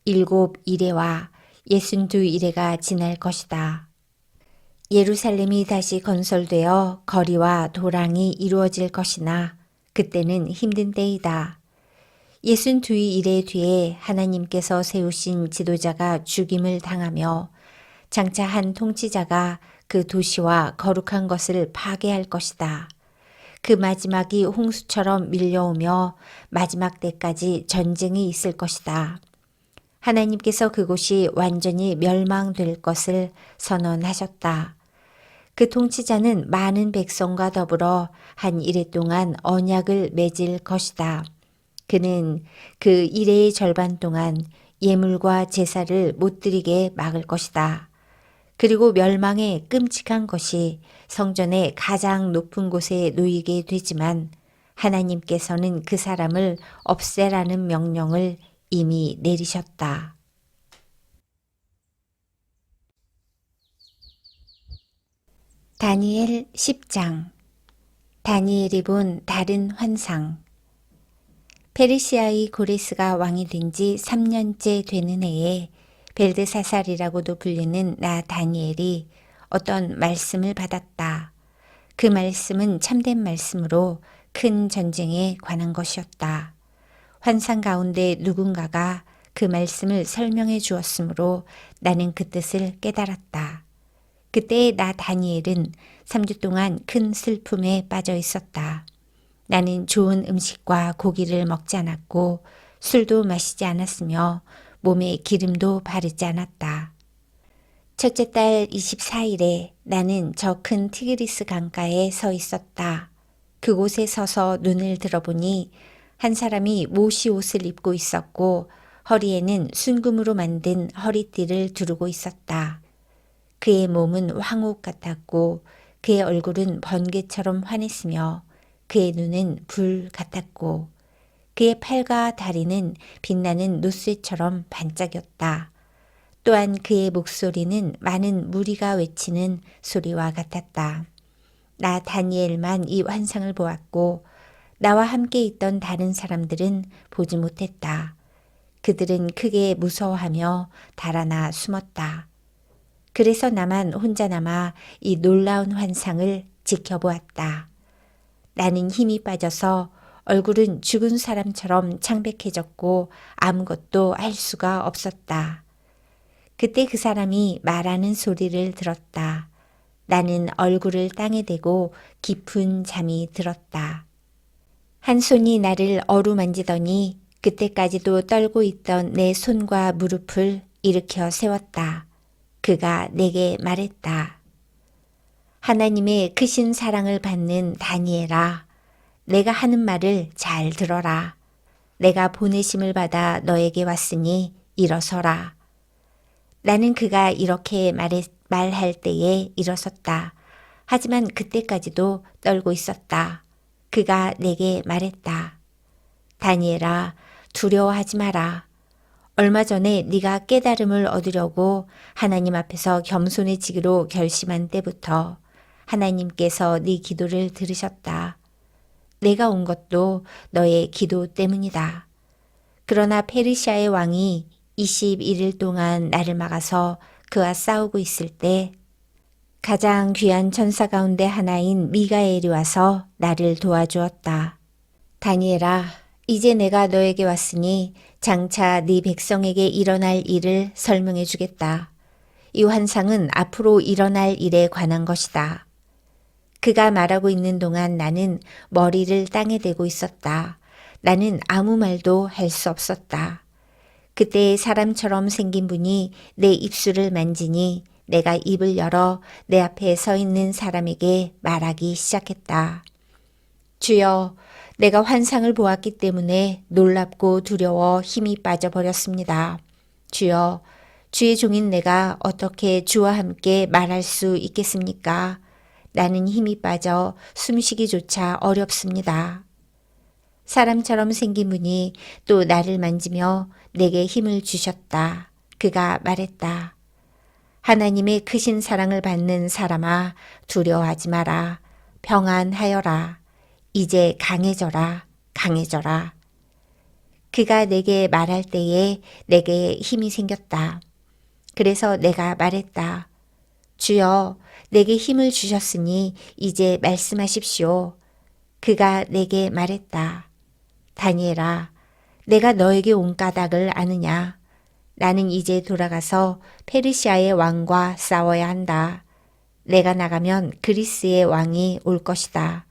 7일에와 62일에가 지날 것이다. 예루살렘이 다시 건설되어 거리와 도랑이 이루어질 것이나 그때는 힘든 때이다. 62일의 뒤에 하나님께서 세우신 지도자가 죽임을 당하며 장차 한 통치자가 그 도시와 거룩한 것을 파괴할 것이다. 그 마지막이 홍수처럼 밀려오며 마지막 때까지 전쟁이 있을 것이다. 하나님께서 그곳이 완전히 멸망될 것을 선언하셨다. 그 통치자는 많은 백성과 더불어 한 이래 동안 언약을 맺을 것이다. 그는 그 이래의 절반 동안 예물과 제사를 못 드리게 막을 것이다. 그리고 멸망의 끔찍한 것이 성전의 가장 높은 곳에 놓이게 되지만 하나님께서는 그 사람을 없애라는 명령을 이미 내리셨다. 다니엘 10장. 다니엘이 본 다른 환상. 페르시아의 고레스가 왕이 된 지 3년째 되는 해에 벨드사살이라고도 불리는 나 다니엘이 어떤 말씀을 받았다. 그 말씀은 참된 말씀으로 큰 전쟁에 관한 것이었다. 환상 가운데 누군가가 그 말씀을 설명해 주었으므로 나는 그 뜻을 깨달았다. 그때 나 다니엘은 3주 동안 큰 슬픔에 빠져 있었다. 나는 좋은 음식과 고기를 먹지 않았고 술도 마시지 않았으며 몸에 기름도 바르지 않았다. 첫째 달 24일에 나는 저 큰 티그리스 강가에 서 있었다. 그곳에 서서 눈을 들어보니 한 사람이 모시 옷을 입고 있었고 허리에는 순금으로 만든 허리띠를 두르고 있었다. 그의 몸은 황옥 같았고 그의 얼굴은 번개처럼 환했으며 그의 눈은 불 같았고 그의 팔과 다리는 빛나는 노쇠처럼 반짝였다. 또한 그의 목소리는 많은 무리가 외치는 소리와 같았다. 나 다니엘만 이 환상을 보았고 나와 함께 있던 다른 사람들은 보지 못했다. 그들은 크게 무서워하며 달아나 숨었다. 그래서 나만 혼자 남아 이 놀라운 환상을 지켜보았다. 나는 힘이 빠져서 얼굴은 죽은 사람처럼 창백해졌고 아무것도 할 수가 없었다. 그때 그 사람이 말하는 소리를 들었다. 나는 얼굴을 땅에 대고 깊은 잠이 들었다. 한 손이 나를 어루만지더니 그때까지도 떨고 있던 내 손과 무릎을 일으켜 세웠다. 그가 내게 말했다. 하나님의 크신 사랑을 받는 다니엘아, 내가 하는 말을 잘 들어라. 내가 보내심을 받아 너에게 왔으니 일어서라. 나는 그가 이렇게 말할 때에 일어섰다. 하지만 그때까지도 떨고 있었다. 그가 내게 말했다. 다니엘아, 두려워하지 마라. 얼마 전에 네가 깨달음을 얻으려고 하나님 앞에서 겸손해지기로 결심한 때부터 하나님께서 네 기도를 들으셨다. 내가 온 것도 너의 기도 때문이다. 그러나 페르시아의 왕이 21일 동안 나를 막아서 그와 싸우고 있을 때 가장 귀한 천사 가운데 하나인 미가엘이 와서 나를 도와주었다. 다니엘아, 이제 내가 너에게 왔으니 장차 네 백성에게 일어날 일을 설명해 주겠다. 이 환상은 앞으로 일어날 일에 관한 것이다. 그가 말하고 있는 동안 나는 머리를 땅에 대고 있었다. 나는 아무 말도 할 수 없었다. 그때 사람처럼 생긴 분이 내 입술을 만지니 내가 입을 열어 내 앞에 서 있는 사람에게 말하기 시작했다. 주여, 내가 환상을 보았기 때문에 놀랍고 두려워 힘이 빠져버렸습니다. 주여, 주의 종인 내가 어떻게 주와 함께 말할 수 있겠습니까? 나는 힘이 빠져 숨쉬기조차 어렵습니다. 사람처럼 생긴 분이 또 나를 만지며 내게 힘을 주셨다. 그가 말했다. 하나님의 크신 사랑을 받는 사람아, 두려워하지 마라. 평안하여라. 이제 강해져라. 강해져라. 그가 내게 말할 때에 내게 힘이 생겼다. 그래서 내가 말했다. 주여, 내게 힘을 주셨으니 이제 말씀하십시오. 그가 내게 말했다. 다니엘아, 내가 너에게 온 까닭을 아느냐? 나는 이제 돌아가서 페르시아의 왕과 싸워야 한다. 내가 나가면 그리스의 왕이 올 것이다.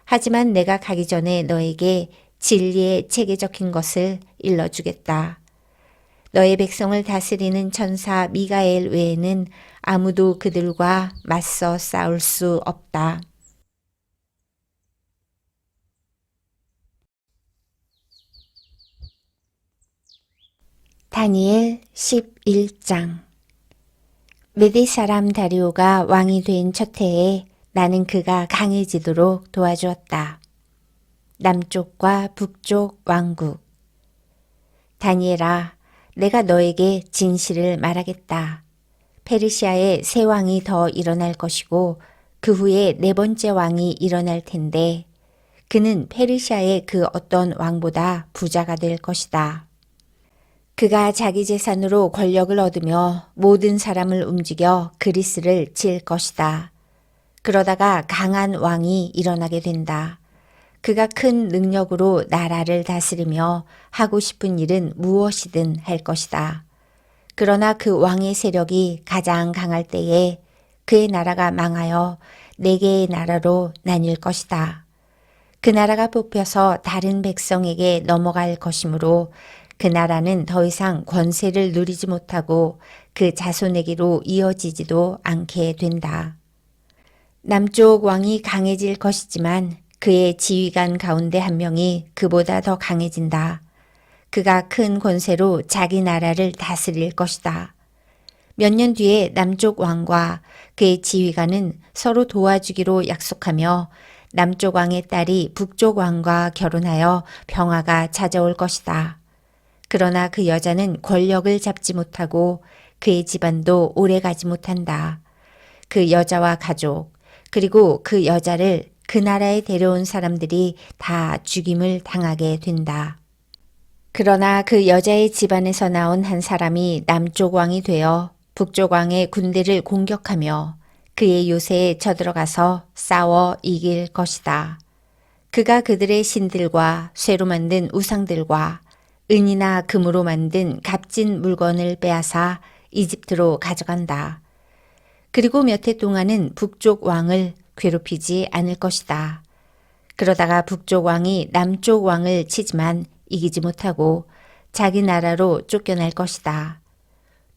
하지만 내가 가기 전에 너에게 진리의 책에 적힌 것을 일러주겠다. 너의 백성을 다스리는 천사 미가엘 외에는 아무도 그들과 맞서 싸울 수 없다. 다니엘 11장. 메대 사람 다리오가 왕이 된 첫 해에 나는 그가 강해지도록 도와주었다. 남쪽과 북쪽 왕국. 다니엘아, 내가 너에게 진실을 말하겠다. 페르시아에 새 왕이 더 일어날 것이고 그 후에 네 번째 왕이 일어날 텐데 그는 페르시아의 그 어떤 왕보다 부자가 될 것이다. 그가 자기 재산으로 권력을 얻으며 모든 사람을 움직여 그리스를 칠 것이다. 그러다가 강한 왕이 일어나게 된다. 그가 큰 능력으로 나라를 다스리며 하고 싶은 일은 무엇이든 할 것이다. 그러나 그 왕의 세력이 가장 강할 때에 그의 나라가 망하여 네 개의 나라로 나뉠 것이다. 그 나라가 뽑혀서 다른 백성에게 넘어갈 것이므로 그 나라는 더 이상 권세를 누리지 못하고 그 자손에게로 이어지지도 않게 된다. 남쪽 왕이 강해질 것이지만 그의 지휘관 가운데 한 명이 그보다 더 강해진다. 그가 큰 권세로 자기 나라를 다스릴 것이다. 몇 년 뒤에 남쪽 왕과 그의 지휘관은 서로 도와주기로 약속하며 남쪽 왕의 딸이 북쪽 왕과 결혼하여 평화가 찾아올 것이다. 그러나 그 여자는 권력을 잡지 못하고 그의 집안도 오래 가지 못한다. 그 여자와 가족, 그리고 그 여자를 그 나라에 데려온 사람들이 다 죽임을 당하게 된다. 그러나 그 여자의 집안에서 나온 한 사람이 남쪽 왕이 되어 북쪽 왕의 군대를 공격하며 그의 요새에 쳐들어가서 싸워 이길 것이다. 그가 그들의 신들과 쇠로 만든 우상들과 은이나 금으로 만든 값진 물건을 빼앗아 이집트로 가져간다. 그리고 몇 해 동안은 북쪽 왕을 괴롭히지 않을 것이다. 그러다가 북쪽 왕이 남쪽 왕을 치지만 이기지 못하고 자기 나라로 쫓겨날 것이다.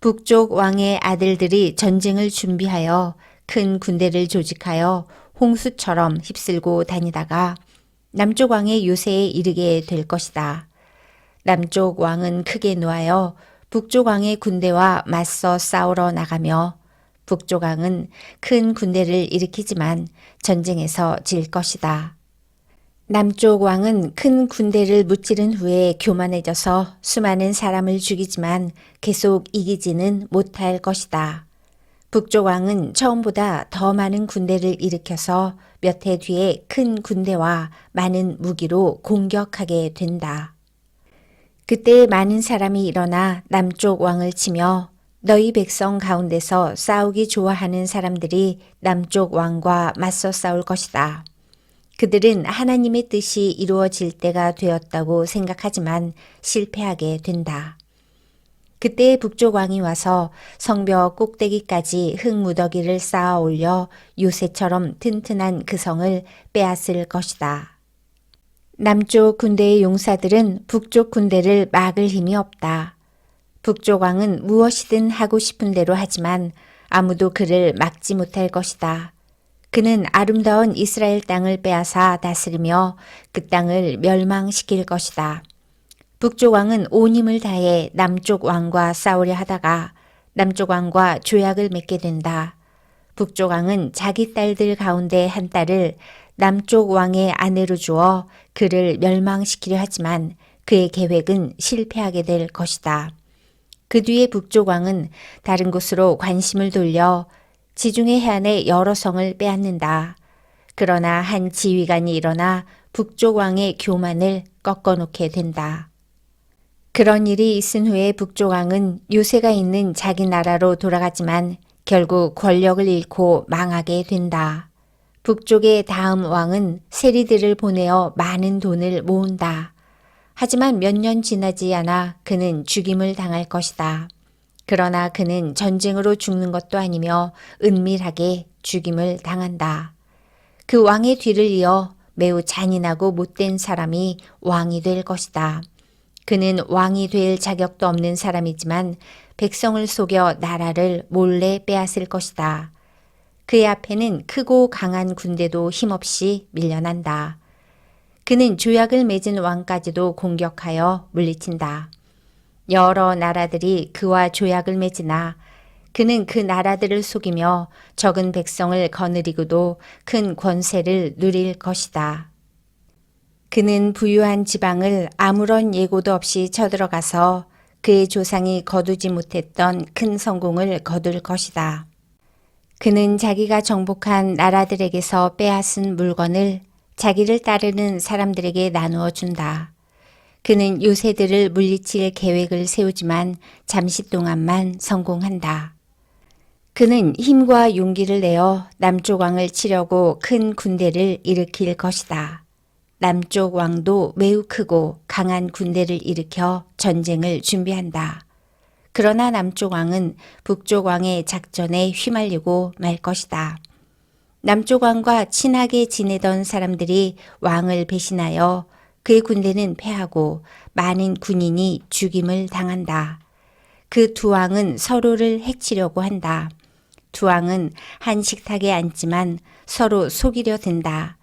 북쪽 왕의 아들들이 전쟁을 준비하여 큰 군대를 조직하여 홍수처럼 휩쓸고 다니다가 남쪽 왕의 요새에 이르게 될 것이다. 남쪽 왕은 크게 노하여 북쪽 왕의 군대와 맞서 싸우러 나가며 북쪽 왕은 큰 군대를 일으키지만 전쟁에서 질 것이다. 남쪽 왕은 큰 군대를 무찌른 후에 교만해져서 수많은 사람을 죽이지만 계속 이기지는 못할 것이다. 북쪽 왕은 처음보다 더 많은 군대를 일으켜서 몇 해 뒤에 큰 군대와 많은 무기로 공격하게 된다. 그때 많은 사람이 일어나 남쪽 왕을 치며 너희 백성 가운데서 싸우기 좋아하는 사람들이 남쪽 왕과 맞서 싸울 것이다. 그들은 하나님의 뜻이 이루어질 때가 되었다고 생각하지만 실패하게 된다. 그때 북쪽 왕이 와서 성벽 꼭대기까지 흙무더기를 쌓아 올려 요새처럼 튼튼한 그 성을 빼앗을 것이다. 남쪽 군대의 용사들은 북쪽 군대를 막을 힘이 없다. 북쪽 왕은 무엇이든 하고 싶은 대로 하지만 아무도 그를 막지 못할 것이다. 그는 아름다운 이스라엘 땅을 빼앗아 다스리며 그 땅을 멸망시킬 것이다. 북쪽 왕은 온 힘을 다해 남쪽 왕과 싸우려 하다가 남쪽 왕과 조약을 맺게 된다. 북쪽 왕은 자기 딸들 가운데 한 딸을 남쪽 왕의 아내로 주어 그를 멸망시키려 하지만 그의 계획은 실패하게 될 것이다. 그 뒤에 북쪽 왕은 다른 곳으로 관심을 돌려 지중해 해안의 여러 성을 빼앗는다. 그러나 한 지휘관이 일어나 북쪽 왕의 교만을 꺾어놓게 된다. 그런 일이 있은 후에 북쪽 왕은 요새가 있는 자기 나라로 돌아가지만 결국 권력을 잃고 망하게 된다. 북쪽의 다음 왕은 세리들을 보내어 많은 돈을 모은다. 하지만 몇 년 지나지 않아 그는 죽임을 당할 것이다. 그러나 그는 전쟁으로 죽는 것도 아니며 은밀하게 죽임을 당한다. 그 왕의 뒤를 이어 매우 잔인하고 못된 사람이 왕이 될 것이다. 그는 왕이 될 자격도 없는 사람이지만 백성을 속여 나라를 몰래 빼앗을 것이다. 그의 앞에는 크고 강한 군대도 힘없이 밀려난다. 그는 조약을 맺은 왕까지도 공격하여 물리친다. 여러 나라들이 그와 조약을 맺으나 그는 그 나라들을 속이며 적은 백성을 거느리고도 큰 권세를 누릴 것이다. 그는 부유한 지방을 아무런 예고도 없이 쳐들어가서 그의 조상이 거두지 못했던 큰 성공을 거둘 것이다. 그는 자기가 정복한 나라들에게서 빼앗은 물건을 자기를 따르는 사람들에게 나누어 준다. 그는 요새들을 물리칠 계획을 세우지만 잠시 동안만 성공한다. 그는 힘과 용기를 내어 남쪽 왕을 치려고 큰 군대를 일으킬 것이다. 남쪽 왕도 매우 크고 강한 군대를 일으켜 전쟁을 준비한다. 그러나 남쪽 왕은 북쪽 왕의 작전에 휘말리고 말 것이다. 남쪽 왕과 친하게 지내던 사람들이 왕을 배신하여 그의 군대는 패하고 많은 군인이 죽임을 당한다. 그 두 왕은 서로를 해치려고 한다. 두 왕은 한 식탁에 앉지만 서로 속이려 든다.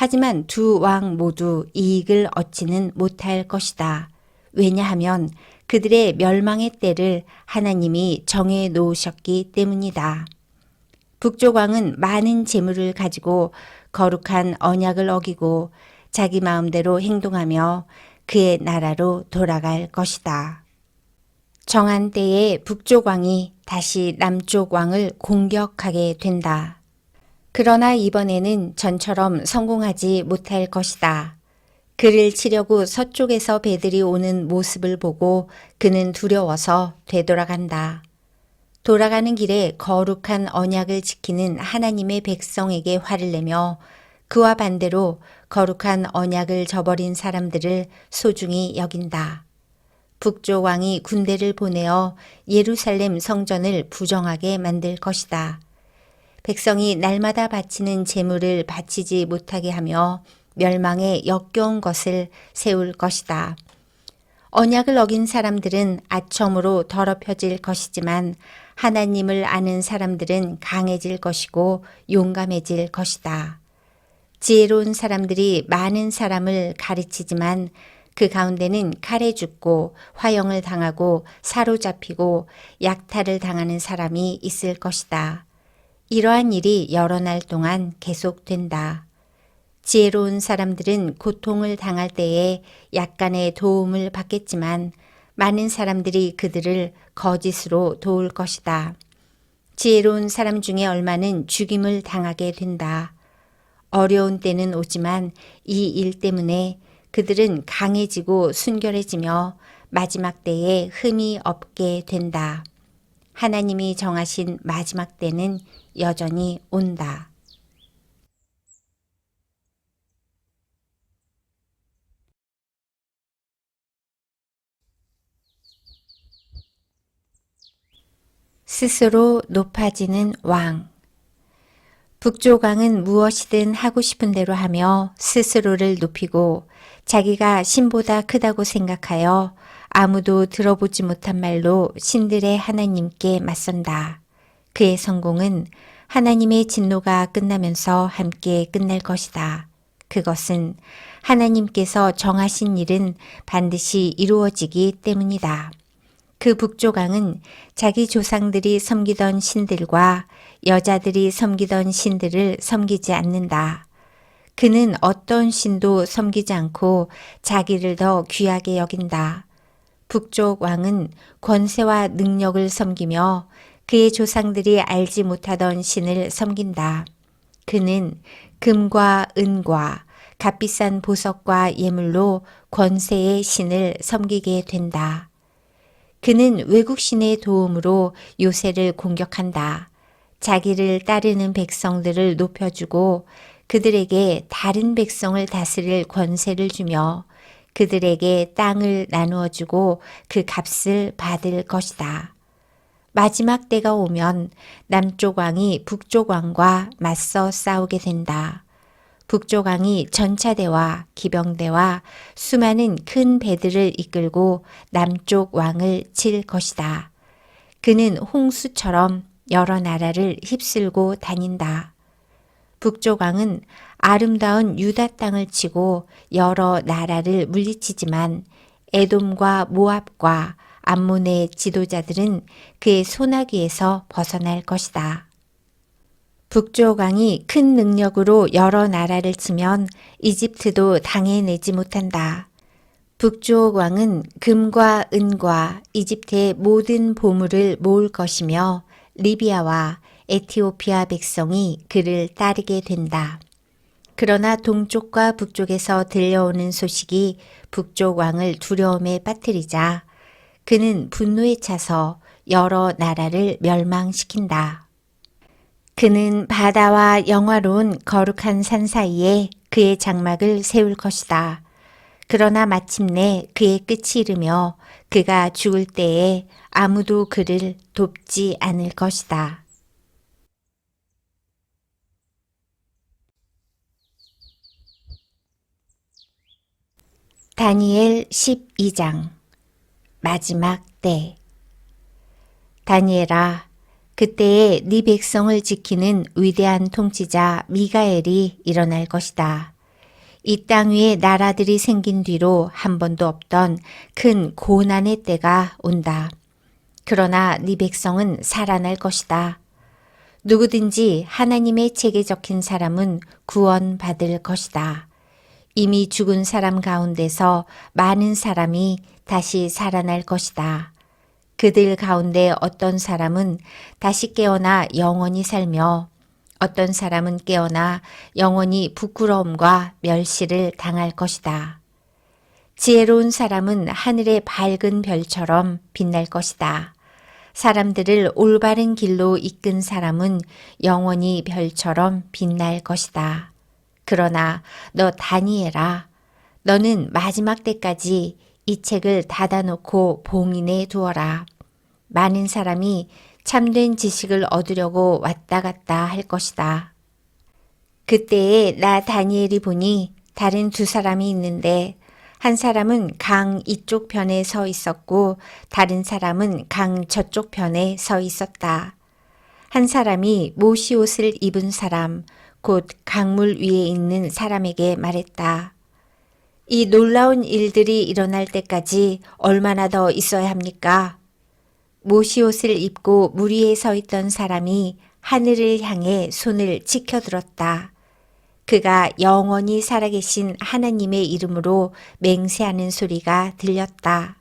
하지만 두 왕 모두 이익을 얻지는 못할 것이다. 왜냐하면 그들의 멸망의 때를 하나님이 정해 놓으셨기 때문이다. 북쪽 왕은 많은 재물을 가지고 거룩한 언약을 어기고 자기 마음대로 행동하며 그의 나라로 돌아갈 것이다. 정한 때에 북쪽 왕이 다시 남쪽 왕을 공격하게 된다. 그러나 이번에는 전처럼 성공하지 못할 것이다. 그를 치려고 서쪽에서 배들이 오는 모습을 보고 그는 두려워서 되돌아간다. 돌아가는 길에 거룩한 언약을 지키는 하나님의 백성에게 화를 내며 그와 반대로 거룩한 언약을 저버린 사람들을 소중히 여긴다. 북쪽 왕이 군대를 보내어 예루살렘 성전을 부정하게 만들 것이다. 백성이 날마다 바치는 제물을 바치지 못하게 하며 멸망에 역겨운 것을 세울 것이다. 언약을 어긴 사람들은 아첨으로 더럽혀질 것이지만 하나님을 아는 사람들은 강해질 것이고 용감해질 것이다. 지혜로운 사람들이 많은 사람을 가르치지만 그 가운데는 칼에 죽고 화형을 당하고 사로잡히고 약탈을 당하는 사람이 있을 것이다. 이러한 일이 여러 날 동안 계속된다. 지혜로운 사람들은 고통을 당할 때에 약간의 도움을 받겠지만 많은 사람들이 그들을 거짓으로 도울 것이다. 지혜로운 사람 중에 얼마는 죽임을 당하게 된다. 어려운 때는 오지만 이 일 때문에 그들은 강해지고 순결해지며 마지막 때에 흠이 없게 된다. 하나님이 정하신 마지막 때는 여전히 온다. 스스로 높아지는 왕. 북쪽 왕은 무엇이든 하고 싶은 대로 하며 스스로를 높이고 자기가 신보다 크다고 생각하여 아무도 들어보지 못한 말로 신들의 하나님께 맞선다. 그의 성공은 하나님의 진노가 끝나면서 함께 끝날 것이다. 그것은 하나님께서 정하신 일은 반드시 이루어지기 때문이다. 그 북쪽 왕은 자기 조상들이 섬기던 신들과 여자들이 섬기던 신들을 섬기지 않는다. 그는 어떤 신도 섬기지 않고 자기를 더 귀하게 여긴다. 북쪽 왕은 권세와 능력을 섬기며 그의 조상들이 알지 못하던 신을 섬긴다. 그는 금과 은과 값비싼 보석과 예물로 권세의 신을 섬기게 된다. 그는 외국신의 도움으로 요새를 공격한다. 자기를 따르는 백성들을 높여주고 그들에게 다른 백성을 다스릴 권세를 주며 그들에게 땅을 나누어주고 그 값을 받을 것이다. 마지막 때가 오면 남쪽 왕이 북쪽 왕과 맞서 싸우게 된다. 북쪽 왕이 전차대와 기병대와 수많은 큰 배들을 이끌고 남쪽 왕을 칠 것이다. 그는 홍수처럼 여러 나라를 휩쓸고 다닌다. 북쪽 왕은 아름다운 유다 땅을 치고 여러 나라를 물리치지만 에돔과 모압과 암몬의 지도자들은 그의 소나기에서 벗어날 것이다. 북쪽 왕이 큰 능력으로 여러 나라를 치면 이집트도 당해내지 못한다. 북쪽 왕은 금과 은과 이집트의 모든 보물을 모을 것이며 리비아와 에티오피아 백성이 그를 따르게 된다. 그러나 동쪽과 북쪽에서 들려오는 소식이 북쪽 왕을 두려움에 빠뜨리자 그는 분노에 차서 여러 나라를 멸망시킨다. 그는 바다와 영화로운 거룩한 산 사이에 그의 장막을 세울 것이다. 그러나 마침내 그의 끝이 이르며 그가 죽을 때에 아무도 그를 돕지 않을 것이다. 다니엘 12장 마지막 때. 다니엘아, 그때에 네 백성을 지키는 위대한 통치자 미가엘이 일어날 것이다. 이 땅 위에 나라들이 생긴 뒤로 한 번도 없던 큰 고난의 때가 온다. 그러나 네 백성은 살아날 것이다. 누구든지 하나님의 책에 적힌 사람은 구원받을 것이다. 이미 죽은 사람 가운데서 많은 사람이 다시 살아날 것이다. 그들 가운데 어떤 사람은 다시 깨어나 영원히 살며 어떤 사람은 깨어나 영원히 부끄러움과 멸시를 당할 것이다. 지혜로운 사람은 하늘의 밝은 별처럼 빛날 것이다. 사람들을 올바른 길로 이끈 사람은 영원히 별처럼 빛날 것이다. 그러나 너 다니엘아, 너는 마지막 때까지 이 책을 닫아놓고 봉인해 두어라. 많은 사람이 참된 지식을 얻으려고 왔다 갔다 할 것이다. 그때에 나 다니엘이 보니 다른 두 사람이 있는데 한 사람은 강 이쪽 편에 서 있었고 다른 사람은 강 저쪽 편에 서 있었다. 한 사람이 모시 옷을 입은 사람, 곧 강물 위에 있는 사람에게 말했다. 이 놀라운 일들이 일어날 때까지 얼마나 더 있어야 합니까? 모시 옷을 입고 물 위에 서 있던 사람이 하늘을 향해 손을 치켜들었다. 그가 영원히 살아계신 하나님의 이름으로 맹세하는 소리가 들렸다.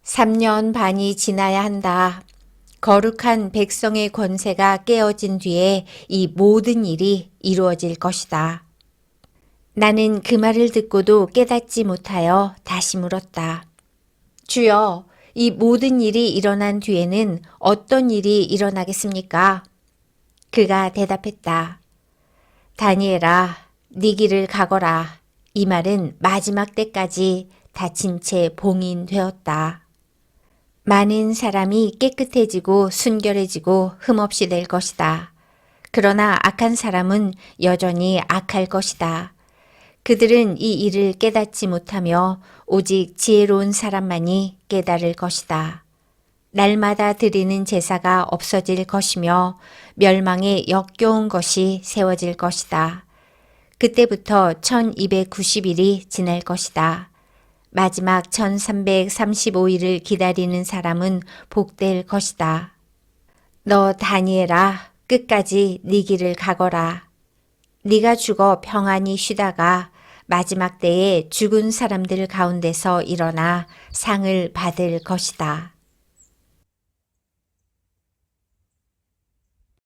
3년 반이 지나야 한다. 거룩한 백성의 권세가 깨어진 뒤에 이 모든 일이 이루어질 것이다. 나는 그 말을 듣고도 깨닫지 못하여 다시 물었다. 주여, 이 모든 일이 일어난 뒤에는 어떤 일이 일어나겠습니까? 그가 대답했다. 다니엘아, 네 길을 가거라. 이 말은 마지막 때까지 닫힌 채 봉인되었다. 많은 사람이 깨끗해지고 순결해지고 흠없이 될 것이다. 그러나 악한 사람은 여전히 악할 것이다. 그들은 이 일을 깨닫지 못하며 오직 지혜로운 사람만이 깨달을 것이다. 날마다 드리는 제사가 없어질 것이며 멸망에 역겨운 것이 세워질 것이다. 그때부터 1290일이 지날 것이다. 마지막 1335일을 기다리는 사람은 복될 것이다. 너 다니엘아, 끝까지 네 길을 가거라. 네가 죽어 평안히 쉬다가 마지막 때에 죽은 사람들 가운데서 일어나 상을 받을 것이다.